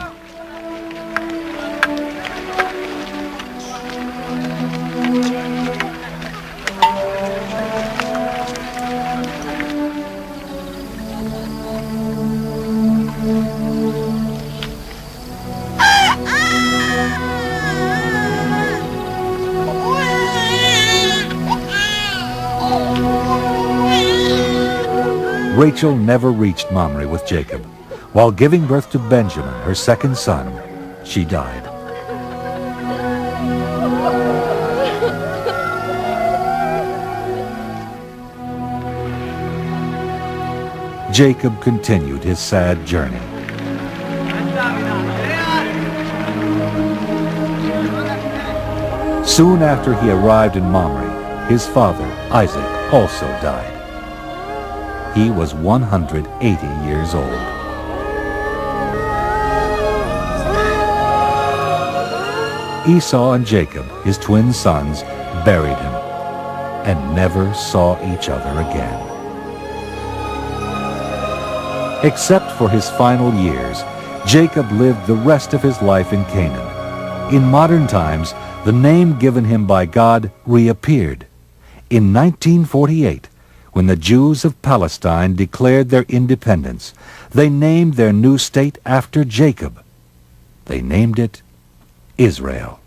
Rachel never reached Mamre with Jacob. While giving birth to Benjamin, her second son, she died. Jacob continued his sad journey. Soon after he arrived in Mamre, his father, Isaac, also died. He was 180 years old. Esau and Jacob, his twin sons, buried him and never saw each other again. Except for his final years, Jacob lived the rest of his life in Canaan. In modern times, the name given him by God reappeared. In 1948, when the Jews of Palestine declared their independence, they named their new state after Jacob. They named it Israel.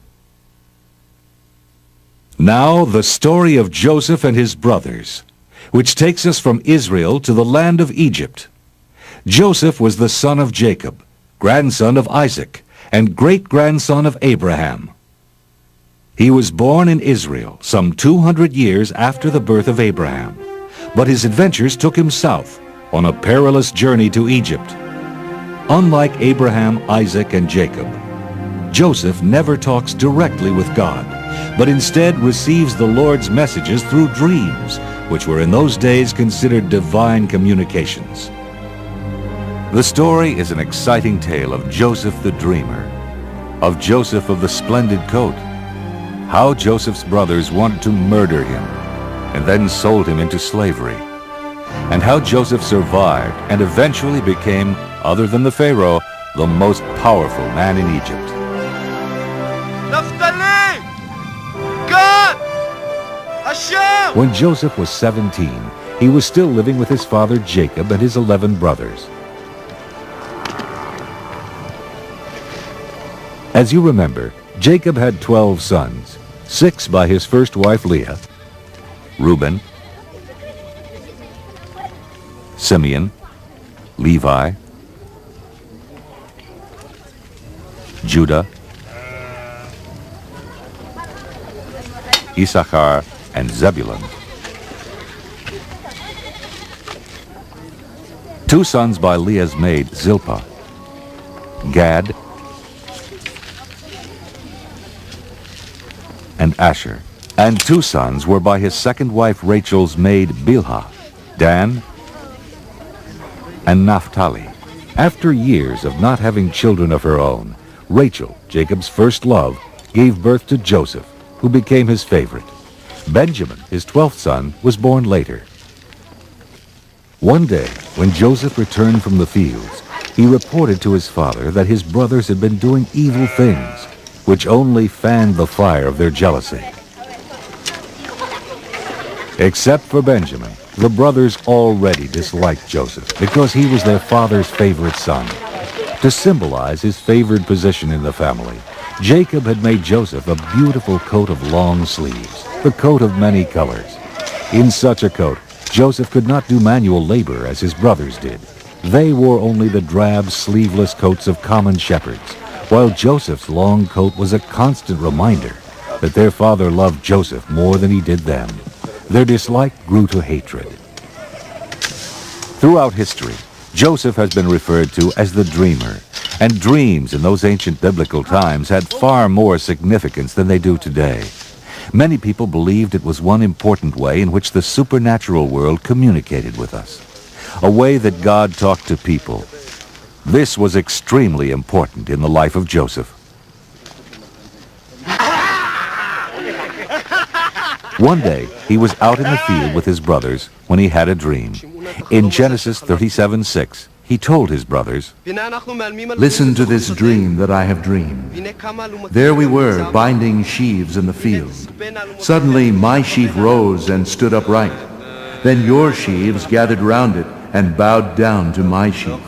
Now the story of Joseph and his brothers, which takes us from Israel to the land of Egypt. Joseph was the son of Jacob, grandson of Isaac, and great-grandson of Abraham. He was born in Israel some 200 years after the birth of Abraham. But his adventures took him south on a perilous journey to Egypt. Unlike Abraham, Isaac, and Jacob, Joseph never talks directly with God, but instead receives the Lord's messages through dreams, which were in those days considered divine communications. The story is an exciting tale of Joseph the dreamer, of Joseph of the splendid coat, how Joseph's brothers wanted to murder him, and then sold him into slavery, and how Joseph survived and eventually became, other than the Pharaoh, the most powerful man in Egypt. Naphtali! God! Hashem! When Joseph was 17, he was still living with his father Jacob and his 11 brothers. As you remember, Jacob had 12 sons, 6 by his first wife Leah, Reuben, Simeon, Levi, Judah, Issachar, and Zebulun. 2 sons by Leah's maid Zilpah, Gad, and Asher. And 2 sons were by his second wife Rachel's maid Bilhah, Dan and Naphtali. After years of not having children of her own, Rachel, Jacob's first love, gave birth to Joseph, who became his favorite. Benjamin, his 12th son, was born later. One day, when Joseph returned from the fields, he reported to his father that his brothers had been doing evil things, which only fanned the fire of their jealousy. Except for Benjamin, the brothers already disliked Joseph because he was their father's favorite son. To symbolize his favored position in the family, Jacob had made Joseph a beautiful coat of long sleeves, the coat of many colors. In such a coat, Joseph could not do manual labor as his brothers did. They wore only the drab, sleeveless coats of common shepherds, while Joseph's long coat was a constant reminder that their father loved Joseph more than he did them. Their dislike grew to hatred. Throughout history, Joseph has been referred to as the dreamer, and dreams in those ancient biblical times had far more significance than they do today. Many people believed it was one important way in which the supernatural world communicated with us, a way that God talked to people. This was extremely important in the life of Joseph. One day, he was out in the field with his brothers when he had a dream. In Genesis 37:6, he told his brothers, Listen to this dream that I have dreamed. There we were, binding sheaves in the field. Suddenly my sheaf rose and stood upright. Then your sheaves gathered round it and bowed down to my sheaf.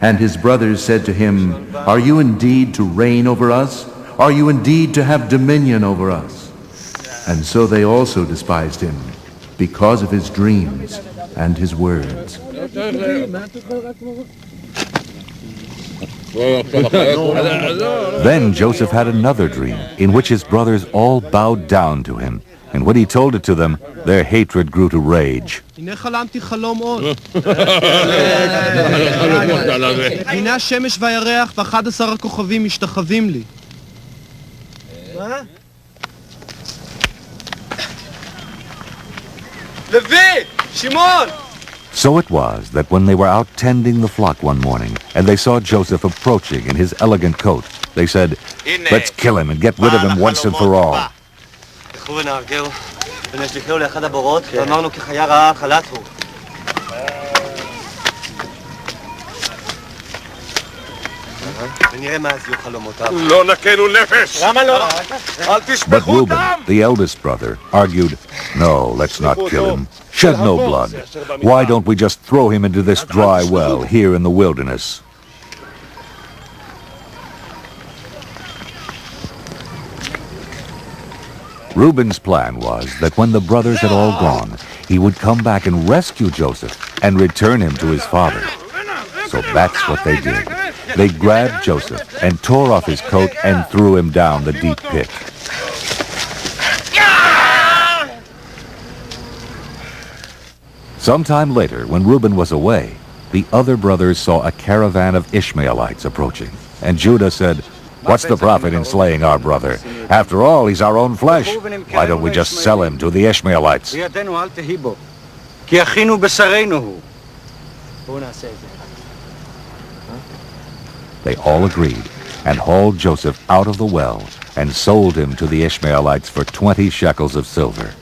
And his brothers said to him, Are you indeed to reign over us? Are you indeed to have dominion over us? And so they also despised him, because of his dreams and his words. Then Joseph had another dream, in which his brothers all bowed down to him. And when he told it to them, their hatred grew to rage. הנה חלמתי חלום עוד. הנה השמש והירח ו11 הכוכבים משתחווים לי. לוי! שמעון! So it was that when they were out tending the flock one morning, and they saw Joseph approaching in his elegant coat, they said, Let's kill him and get rid of him once and for all. לכו ונהרגהו, ונשליכהו לאחד הבורות, ואמרנו כחיה רעה חלת הוא. ונראה מה עשו חלומותיו. לא נקנו נפש! למה לא? אל But תשפכו Reuben, דם! the eldest brother, argued, No, let's not kill him. Shed no blood. Why don't we just throw him into this dry well here in the wilderness? Reuben's plan was that when the brothers had all gone, he would come back and rescue Joseph and return him to his father. So that's what they did. They grabbed Joseph and tore off his coat and threw him down the deep pit. Sometime later, when Reuben was away, the other brothers saw a caravan of Ishmaelites approaching, and Judah said, What's the profit in slaying our brother? After all, he's our own flesh. Why don't we just sell him to the Ishmaelites? They all agreed and hauled Joseph out of the well and sold him to the Ishmaelites for 20 shekels of silver.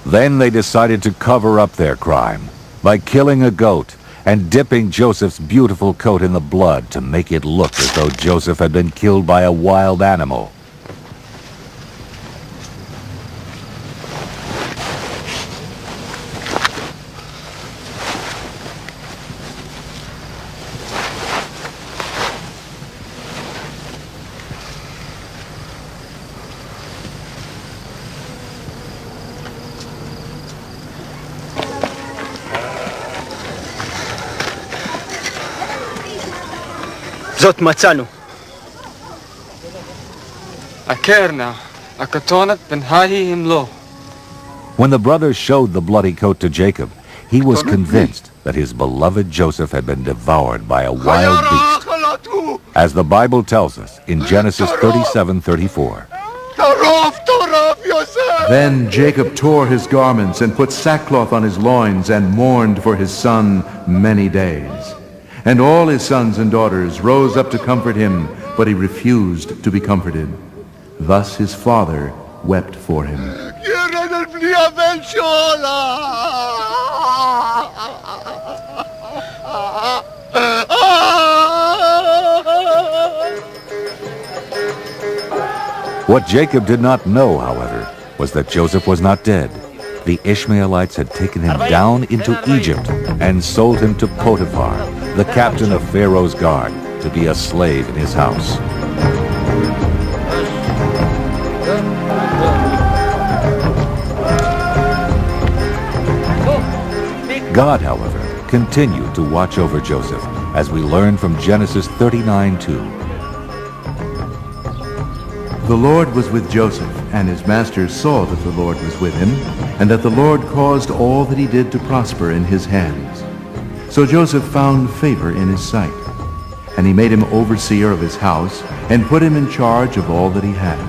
Then they decided to cover up their crime by killing a goat and dipping Joseph's beautiful coat in the blood to make it look as though Joseph had been killed by a wild animal. זאת מצאנו. הקרנה, הכתונת בן ההיא אם לא. When the brothers showed the bloody coat to Jacob, he was convinced that his beloved Joseph had been devoured by a wild beast. As the Bible tells us in Genesis 37:34. Then Jacob tore his garments and put sackcloth on his loins and mourned for his son many days. And all his sons and daughters rose up to comfort him, but he refused to be comforted. Thus his father wept for him. על בני הבן שולה! What Jacob did not know, however, was that Joseph was not dead. The Ishmaelites had taken him down into Egypt and sold him to Potiphar, the captain of Pharaoh's guard, to be a slave in his house. God, however, continued to watch over Joseph, as we learn from Genesis 39:2. The Lord was with Joseph, and his masters saw that the Lord was with him, and that the Lord caused all that he did to prosper in his hands. So Joseph found favor in his sight, and he made him overseer of his house, and put him in charge of all that he had.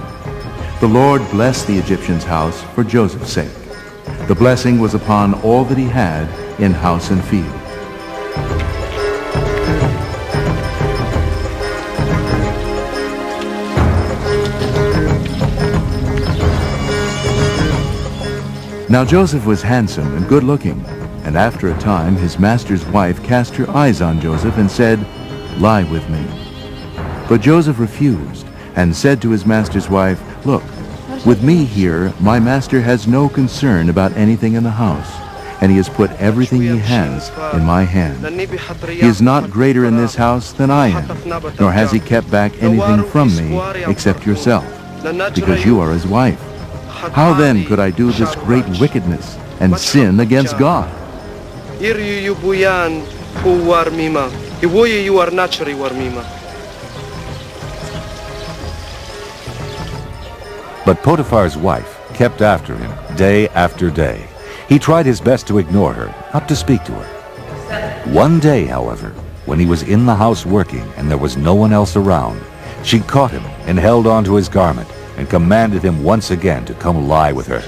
The Lord blessed the Egyptian's house for Joseph's sake. The blessing was upon all that he had in house and field. Now Joseph was handsome and good-looking, and after a time his master's wife cast her eyes on Joseph and said, "Lie with me." But Joseph refused and said to his master's wife, "Look, with me here my master has no concern about anything in the house, and he has put everything he has in my hand. He is not greater in this house than I am, nor has he kept back anything from me except yourself, because you are his wife. How then could I do this great wickedness and sin against God?" But Potiphar's wife kept after him day after day. He tried his best to ignore her, not to speak to her. One day, however, when he was in the house working and there was no one else around, she caught him and held on to his garment and commanded him once again to come lie with her.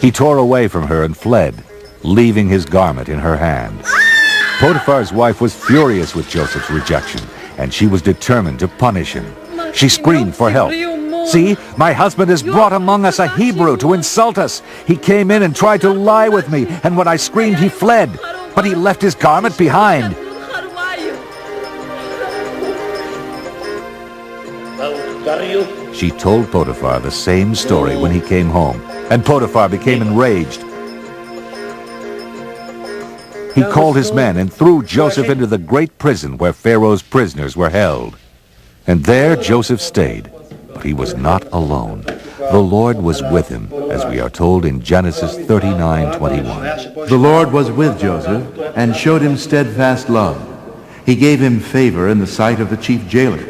He tore away from her and fled, leaving his garment in her hand. Potiphar's wife was furious with Joseph's rejection, and she was determined to punish him. She screamed for help. "See, my husband has brought among us a Hebrew to insult us. He came in and tried to lie with me, and when I screamed, he fled. But he left his garment behind." She told Potiphar the same story when he came home, and Potiphar became enraged. He called his men and threw Joseph into the great prison where Pharaoh's prisoners were held. And there Joseph stayed, but he was not alone. The Lord was with him, as we are told in Genesis 39:21. The Lord was with Joseph and showed him steadfast love. He gave him favor in the sight of the chief jailer.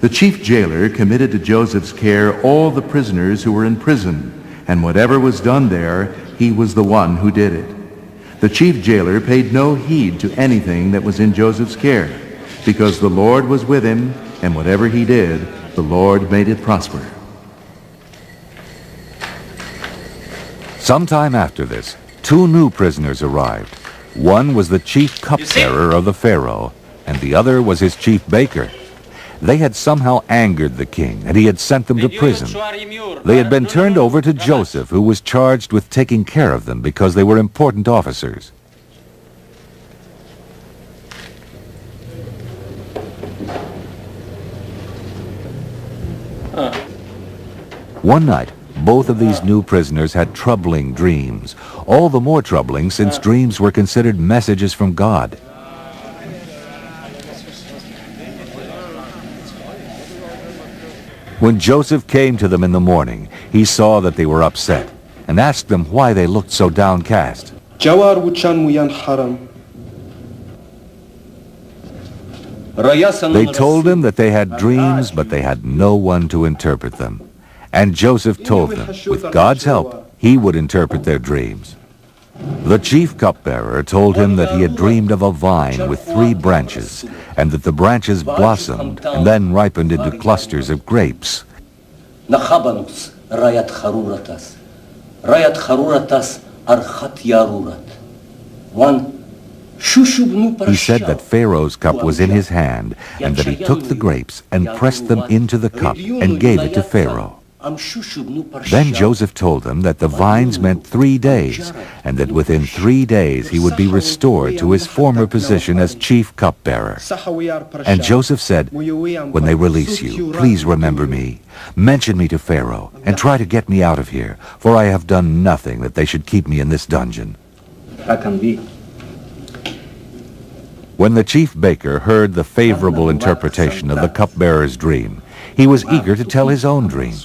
The chief jailer committed to Joseph's care all the prisoners who were in prison, and whatever was done there, he was the one who did it. The chief jailer paid no heed to anything that was in Joseph's care, because the Lord was with him, and whatever he did, the Lord made it prosper. Sometime after this, 2 new prisoners arrived. One was the chief cupbearer of the Pharaoh, and the other was his chief baker. They had somehow angered the king, and he had sent them to prison. They had been turned over to Joseph, who was charged with taking care of them because they were important officers. One night, both of these new prisoners had troubling dreams, all the more troubling since dreams were considered messages from God. When Joseph came to them in the morning, he saw that they were upset and asked them why they looked so downcast. They told him that they had dreams, but they had no one to interpret them. And Joseph told them, with God's help, he would interpret their dreams. The chief cupbearer told him that he had dreamed of a vine with 3 branches, and that the branches blossomed and then ripened into clusters of grapes. He said that Pharaoh's cup was in his hand, and that he took the grapes and pressed them into the cup and gave it to Pharaoh. Then Joseph told them that the vines meant 3 days, and that within 3 days he would be restored to his former position as chief cupbearer. And Joseph said, "When they release you, please remember me. Mention me to Pharaoh, and try to get me out of here, for I have done nothing that they should keep me in this dungeon." When the chief baker heard the favorable interpretation of the cupbearer's dream, he was eager to tell his own dream.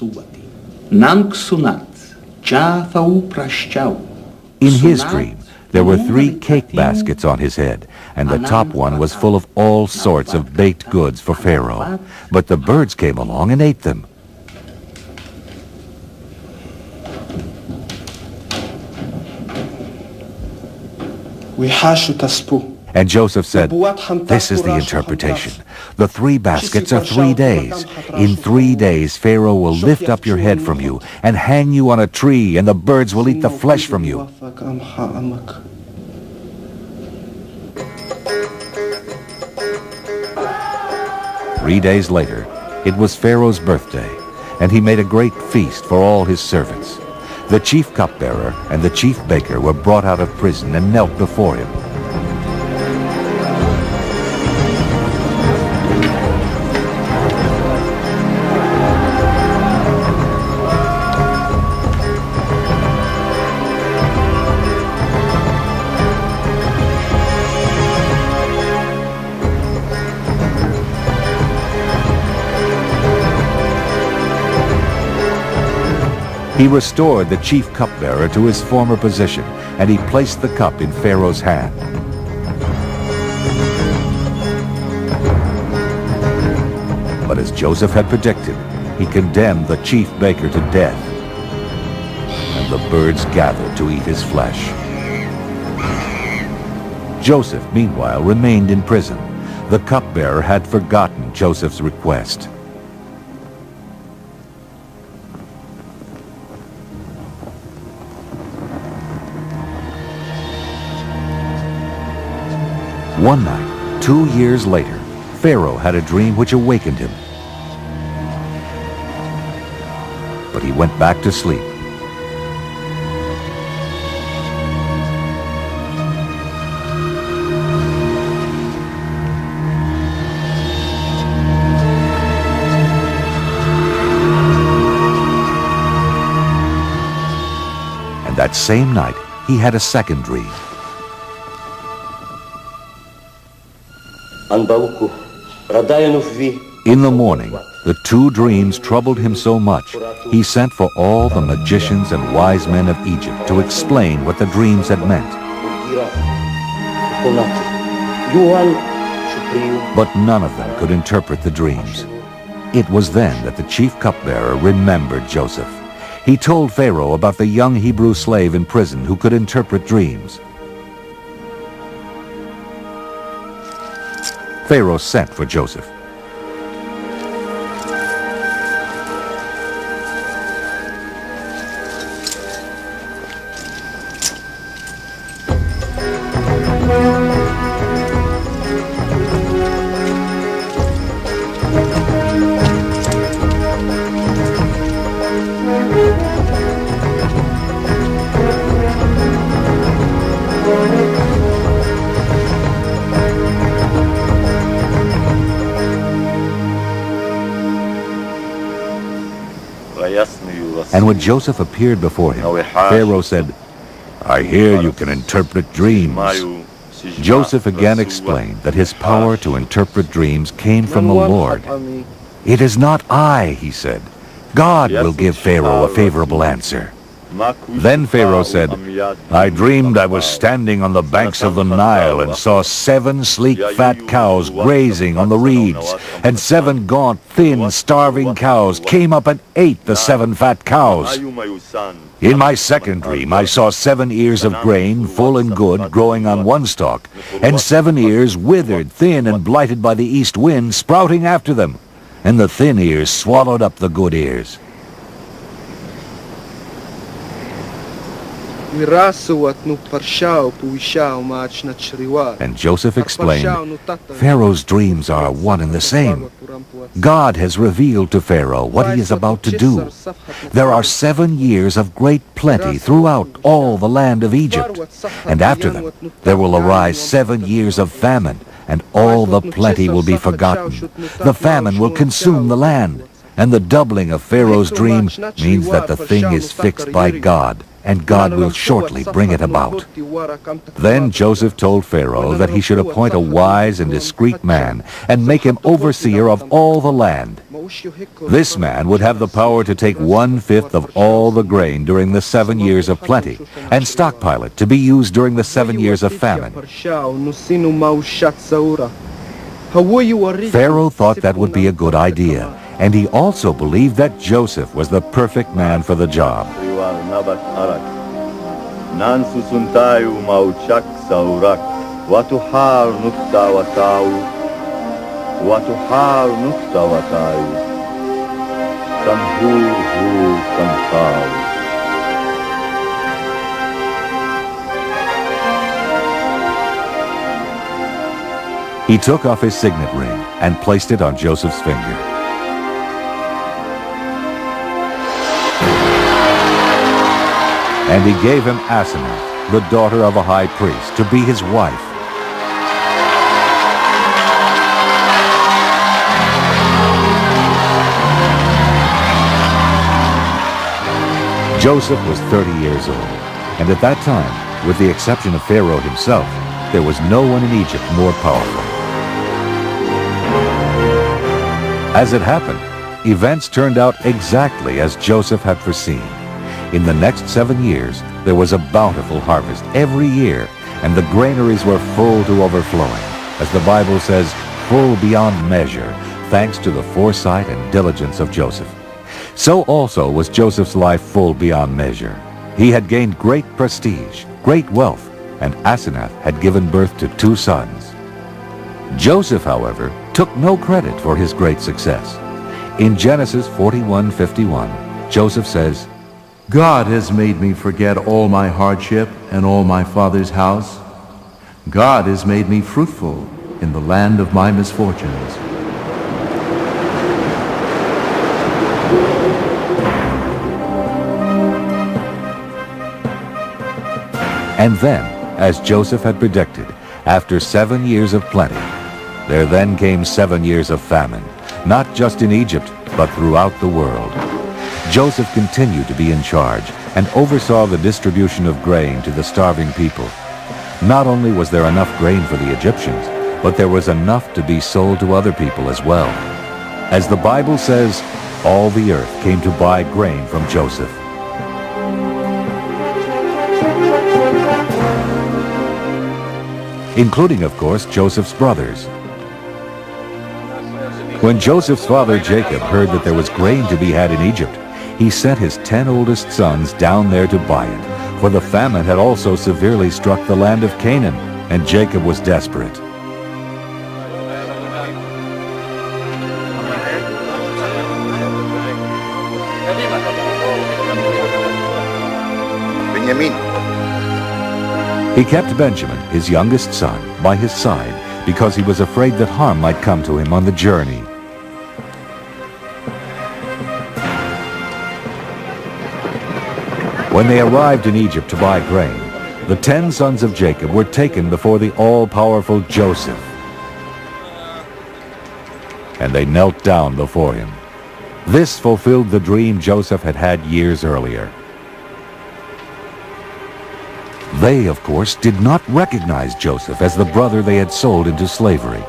In his dream, there were 3 cake baskets on his head, and the top one was full of all sorts of baked goods for Pharaoh. But the birds came along and ate them. And Joseph said, "This is the interpretation. The 3 baskets are 3 days. In 3 days Pharaoh will lift up your head from you and hang you on a tree, and the birds will eat the flesh from you." Three days later, it was Pharaoh's birthday, and he made a great feast for all his servants. The chief cupbearer and the chief baker were brought out of prison and knelt before him. He restored the chief cupbearer to his former position, and he placed the cup in Pharaoh's hand. But as Joseph had predicted, he condemned the chief baker to death, and the birds gathered to eat his flesh. Joseph, meanwhile, remained in prison. The cupbearer had forgotten Joseph's request. One night, 2 years later, Pharaoh had a dream which awakened him. But he went back to sleep. And that same night, he had a second dream. In the morning, the 2 dreams troubled him so much, he sent for all the magicians and wise men of Egypt to explain what the dreams had meant. But none of them could interpret the dreams. It was then that the chief cupbearer remembered Joseph. He told Pharaoh about the young Hebrew slave in prison who could interpret dreams. Pharaoh sent for Joseph. And when Joseph appeared before him, Pharaoh said, "I hear you can interpret dreams." Joseph again explained that his power to interpret dreams came from the Lord. "It is not I," he said. "God will give Pharaoh a favorable answer." Then Pharaoh said, "I dreamed I was standing on the banks of the Nile and saw 7 sleek fat cows grazing on the reeds, and 7 gaunt, thin, starving cows came up and ate the 7 fat cows. In my second dream I saw 7 ears of grain, full and good, growing on one stalk, and 7 ears withered, thin, and blighted by the east wind, sprouting after them, and the thin ears swallowed up the good ears." And Joseph explained, Pharaoh's dreams are one and the same. God has revealed to Pharaoh what he is about to do. There are 7 years of great plenty throughout all the land of Egypt, and after them there will arise 7 years of famine, and all the plenty will be forgotten. The famine will consume the land, and the doubling of Pharaoh's dream means that the thing is fixed by God, and God will shortly bring it about. Then Joseph told Pharaoh that he should appoint a wise and discreet man and make him overseer of all the land. This man would have the power to take 1/5 of all the grain during the 7 years of plenty and stockpile it to be used during the 7 years of famine. Pharaoh thought that would be a good idea, and he also believed that Joseph was the perfect man for the job. He took off his signet ring and placed it on Joseph's finger. And he gave him Asenath, the daughter of a high priest, to be his wife. Joseph was 30 years old, and at that time, with the exception of Pharaoh himself, there was no one in Egypt more powerful. As it happened, events turned out exactly as Joseph had foreseen. In the next 7 years, there was a bountiful harvest every year, and the granaries were full to overflowing, as the Bible says, full beyond measure, thanks to the foresight and diligence of Joseph. So also was Joseph's life full beyond measure. He had gained great prestige, great wealth, and Asenath had given birth to 2 sons. Joseph, however, took no credit for his great success. In Genesis 41:51, Joseph says, God has made me forget all my hardship and all my father's house. God has made me fruitful in the land of my misfortunes. And then, as Joseph had predicted, after 7 years of plenty, there then came 7 years of famine, not just in Egypt, but throughout the world. Joseph continued to be in charge and oversaw the distribution of grain to the starving people. Not only was there enough grain for the Egyptians, but there was enough to be sold to other people as well. As the Bible says, all the earth came to buy grain from Joseph. Including, of course, Joseph's brothers. When Joseph's father Jacob heard that there was grain to be had in Egypt, he sent his 10 oldest sons down there to buy it, for the famine had also severely struck the land of Canaan, and Jacob was desperate. Benjamin. He kept Benjamin, his youngest son, by his side because he was afraid that harm might come to him on the journey. When they arrived in Egypt to buy grain, the 10 sons of Jacob were taken before the all-powerful Joseph. And they knelt down before him. This fulfilled the dream Joseph had had years earlier. They, of course, did not recognize Joseph as the brother they had sold into slavery.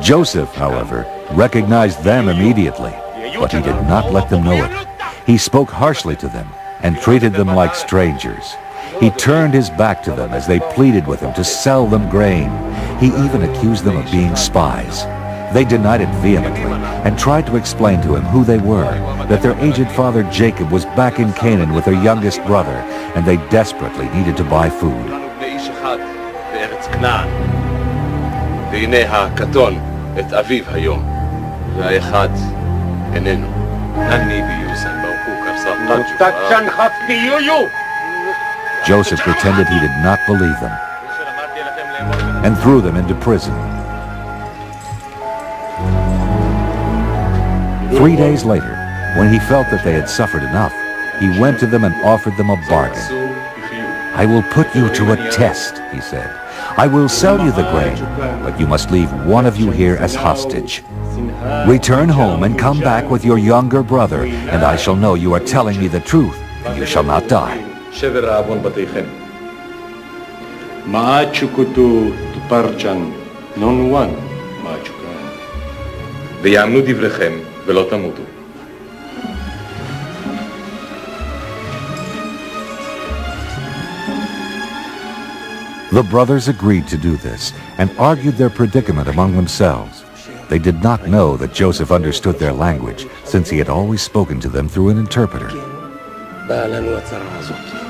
Joseph, however, recognized them immediately, but he did not let them know it. He spoke harshly to them and treated them like strangers. He turned his back to them as they pleaded with him to sell them grain. He even accused them of being spies. They denied it vehemently and tried to explain to him who they were, that their aged father Jacob was back in Canaan with their youngest brother, and they desperately needed to buy food. Joseph pretended he did not believe them and threw them into prison. 3 days later, when he felt that they had suffered enough, he went to them and offered them a bargain. "I will put you to a test," he said. "I will sell you the grain, but you must leave one of you here as hostage. Return home and come back with your younger brother, and I shall know you are telling me the truth, and you shall not die." ויאמנו דבריכם ולא תמותו. The brothers agreed to do this and argued their predicament among themselves. They did not know that Joseph understood their language, since he had always spoken to them through an interpreter.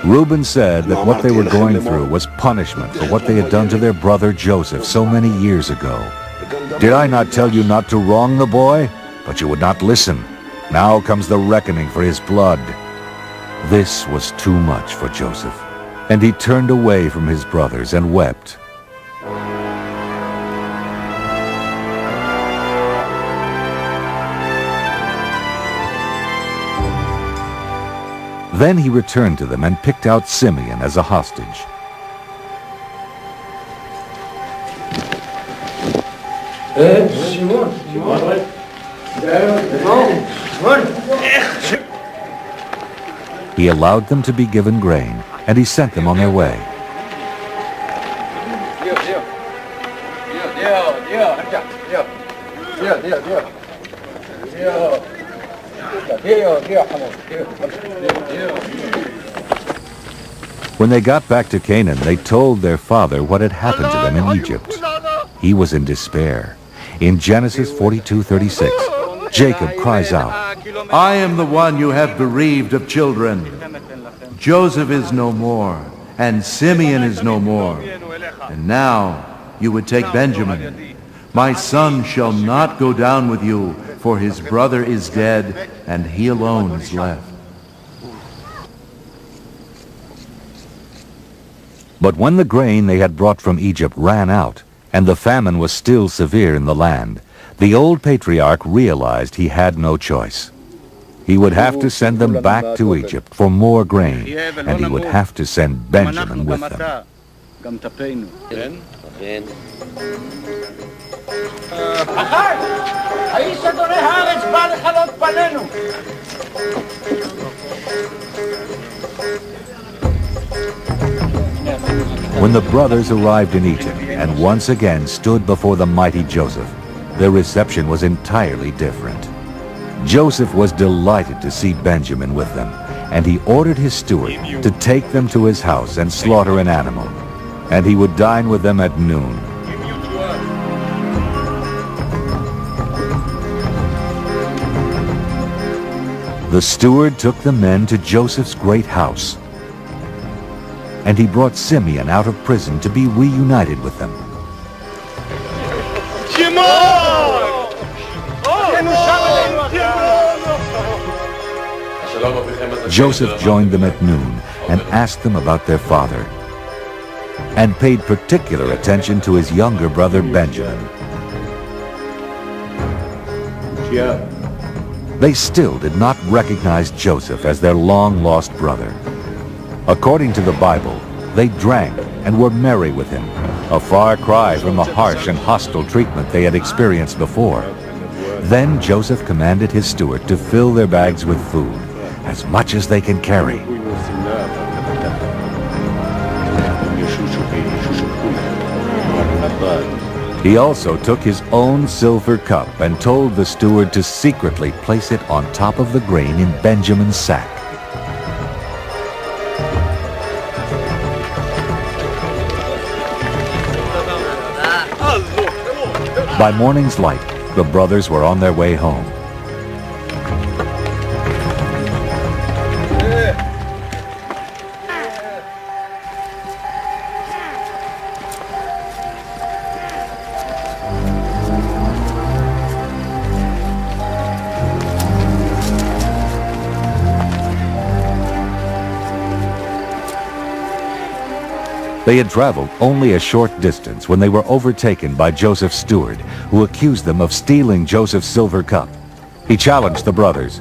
Reuben said that what they were going through was punishment for what they had done to their brother Joseph so many years ago. "Did I not tell you not to wrong the boy? But you would not listen. Now comes the reckoning for his blood." This was too much for Joseph, and he turned away from his brothers and wept. Then he returned to them and picked out Simeon as a hostage. He allowed them to be given grain, and he sent them on their way. When they got back to Canaan, they told their father what had happened to them in Egypt. He was in despair. In Genesis 42:36, Jacob cries out, I am the one you have bereaved of children. Joseph is no more, and Simeon is no more. And now you would take Benjamin. My son shall not go down with you, for his brother is dead, and he alone is left. But when the grain they had brought from Egypt ran out, and the famine was still severe in the land, the old patriarch realized he had no choice. He would have to send them back to Egypt for more grain, and he would have to send Benjamin with them. When the brothers arrived in Egypt and once again stood before the mighty Joseph, their reception was entirely different. Joseph was delighted to see Benjamin with them, and he ordered his steward to take them to his house and slaughter an animal, and he would dine with them at noon. The steward took the men to Joseph's great house, and he brought Simeon out of prison to be reunited with them. Joseph joined them at noon and asked them about their father, and paid particular attention to his younger brother Benjamin. They still did not recognize Joseph as their long-lost brother. According to the Bible, they drank and were merry with him, a far cry from the harsh and hostile treatment they had experienced before. Then Joseph commanded his steward to fill their bags with food, as much as they can carry. He also took his own silver cup and told the steward to secretly place it on top of the grain in Benjamin's sack. By morning's light, the brothers were on their way home. They had traveled only a short distance when they were overtaken by Joseph's steward, who accused them of stealing Joseph's silver cup. He challenged the brothers.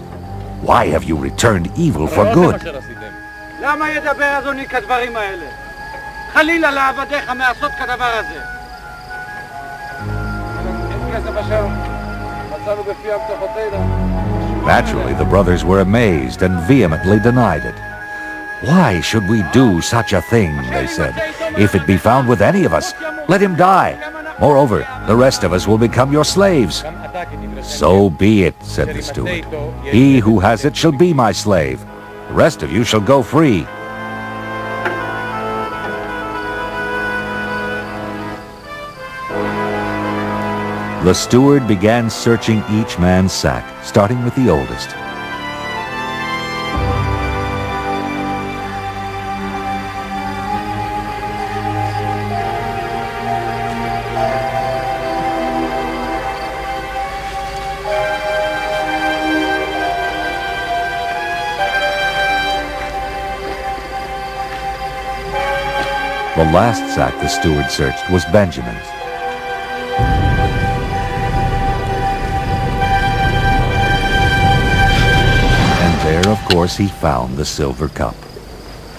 "Why have you returned evil for good?" למה ידבר אדוני כדברים האלה? חלילה לעבדיך מעשות כדבר הזה. Naturally, the brothers were amazed and vehemently denied it. "Why should we do such a thing?" they said. "If it be found with any of us, let him die. Moreover, the rest of us will become your slaves." "So be it," said the steward. "He who has it shall be my slave. The rest of you shall go free." The steward began searching each man's sack, starting with the oldest. The last sack the steward searched was Benjamin's. And there, of course, he found the silver cup.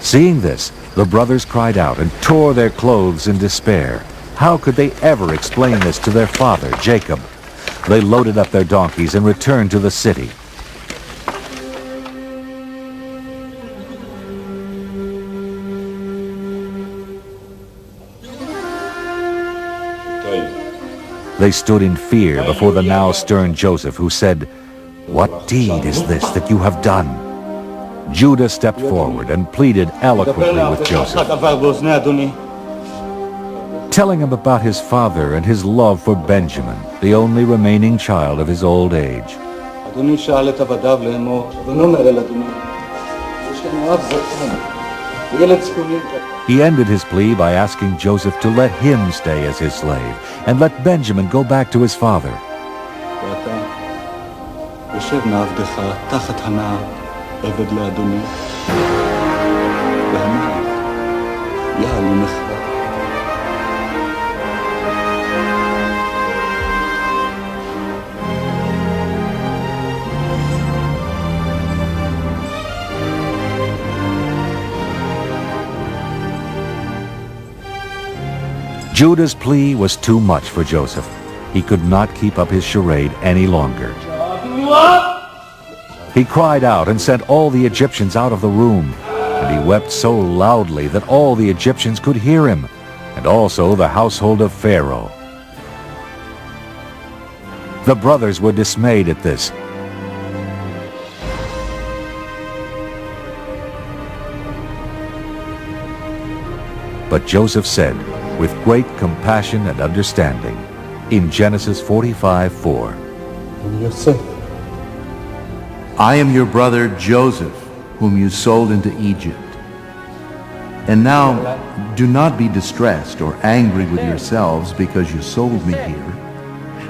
Seeing this, the brothers cried out and tore their clothes in despair. How could they ever explain this to their father, Jacob? They loaded up their donkeys and returned to the city. They stood in fear before the now stern Joseph, who said, "What deed is this that you have done?" Judah stepped forward and pleaded eloquently with Joseph, telling him about his father and his love for Benjamin, the only remaining child of his old age. He ended his plea by asking Joseph to let him stay as his slave and let Benjamin go back to his father. Judah's plea was too much for Joseph. He could not keep up his charade any longer. He cried out and sent all the Egyptians out of the room, and he wept so loudly that all the Egyptians could hear him, and also the household of Pharaoh. The brothers were dismayed at this. But Joseph said, with great compassion and understanding, in Genesis 45:4, I am your brother Joseph, whom you sold into Egypt. And now do not be distressed or angry with yourselves because you sold me here.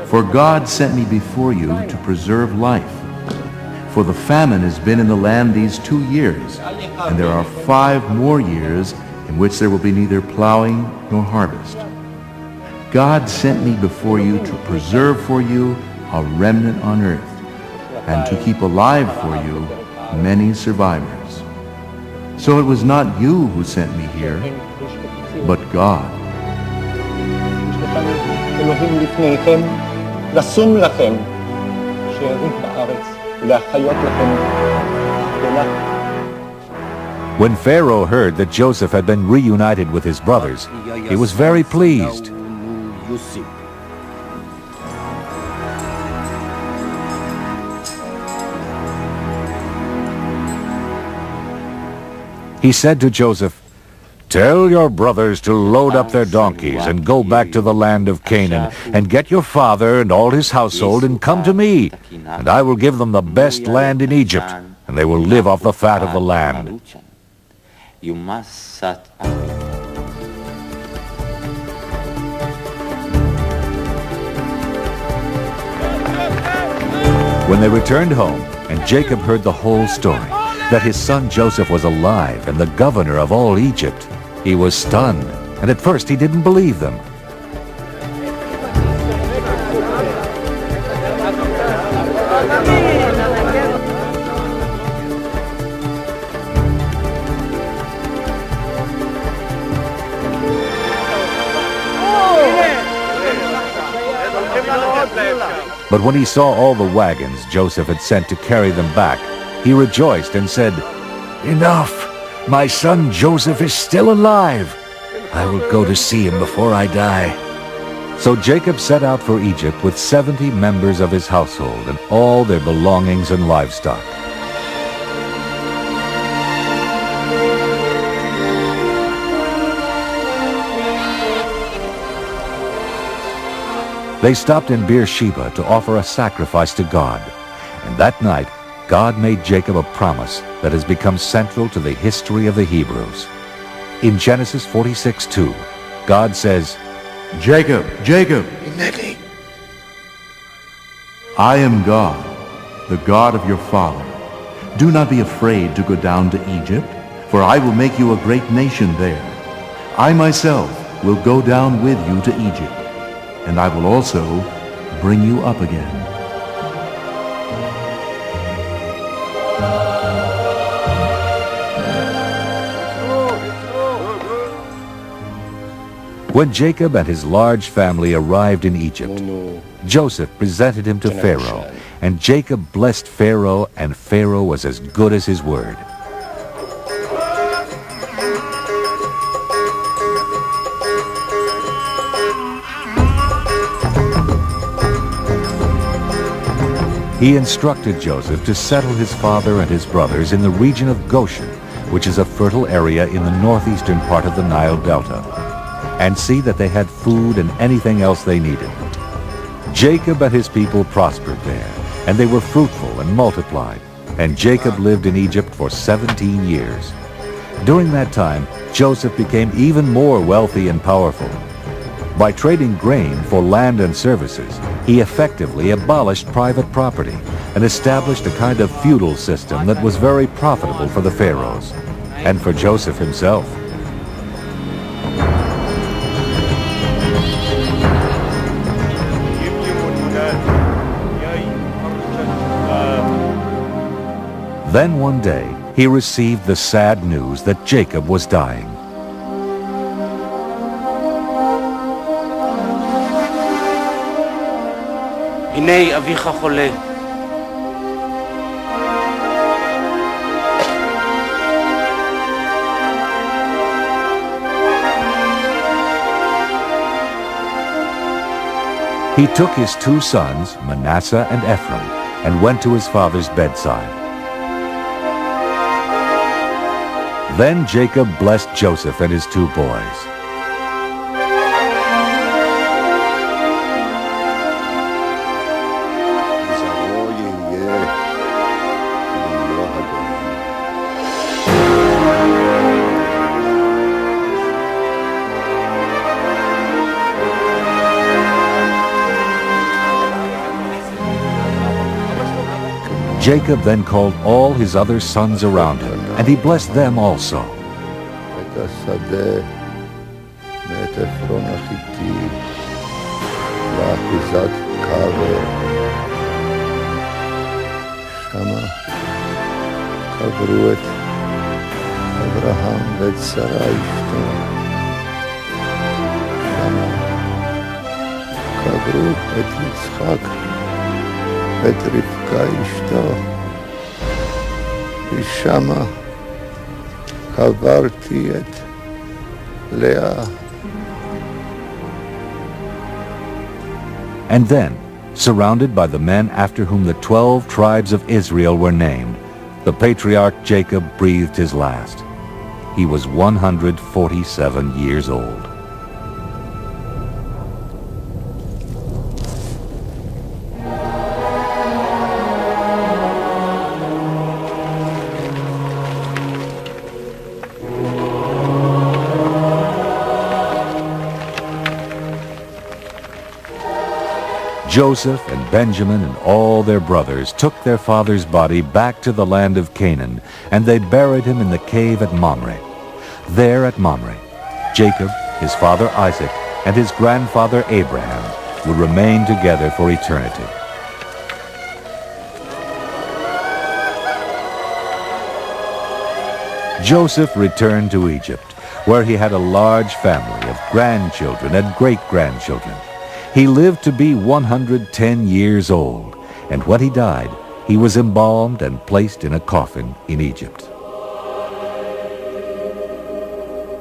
For God sent me before you to preserve life. For the famine has been in the land these 2 years, and there are 5 more years in which there will be neither plowing nor harvest. God sent me before you to preserve for you a remnant on earth, and to keep alive for you many survivors. So it was not you who sent me here, but God. When Pharaoh heard that Joseph had been reunited with his brothers, he was very pleased. He said to Joseph, "Tell your brothers to load up their donkeys and go back to the land of Canaan, and get your father and all his household and come to me, and I will give them the best land in Egypt, and they will live off the fat of the land." When they returned home, and Jacob heard the whole story, that his son Joseph was alive and the governor of all Egypt, he was stunned. and at first he didn't believe them. But when he saw all the wagons Joseph had sent to carry them back, he rejoiced and said, "Enough! My son Joseph is still alive. I will go to see him before I die." So Jacob set out for Egypt with 70 members of his household and all their belongings and livestock. They stopped in Beersheba to offer a sacrifice to God, and that night God made Jacob a promise that has become central to the history of the Hebrews. In Genesis 46:2, God says, Jacob, Jacob, I am God, the God of your father. Do not be afraid to go down to Egypt, for I will make you a great nation there. I myself will go down with you to Egypt, and I will also bring you up again. When Jacob and his large family arrived in Egypt, Joseph presented him to Pharaoh, and Jacob blessed Pharaoh, and Pharaoh was as good as his word. He instructed Joseph to settle his father and his brothers in the region of Goshen, which is a fertile area in the northeastern part of the Nile Delta, and see that they had food and anything else they needed. Jacob and his people prospered there, and they were fruitful and multiplied, and Jacob lived in Egypt for 17 years. During that time, Joseph became even more wealthy and powerful. By trading grain for land and services, he effectively abolished private property and established a kind of feudal system that was very profitable for the pharaohs and for Joseph himself. Then one day, he received the sad news that Jacob was dying. הנה אביך חולה. He took his 2 sons, Manasseh and Ephraim, and went to his father's bedside. Then Jacob blessed Joseph and his 2 boys. Jacob then called all his other sons around him, and he blessed them also. את רבקה אשתו, ושמה קברתי את לאה. And then, surrounded by the men after whom the 12 tribes of Israel were named, the patriarch Jacob breathed his last. He was 147 years old. Joseph and Benjamin and all their brothers took their father's body back to the land of Canaan, and they buried him in the cave at Mamre. There at Mamre, Jacob, his father Isaac, and his grandfather Abraham would remain together for eternity. Joseph returned to Egypt, where he had a large family of grandchildren and great-grandchildren. He lived to be 110 years old, and when he died, he was embalmed and placed in a coffin in Egypt.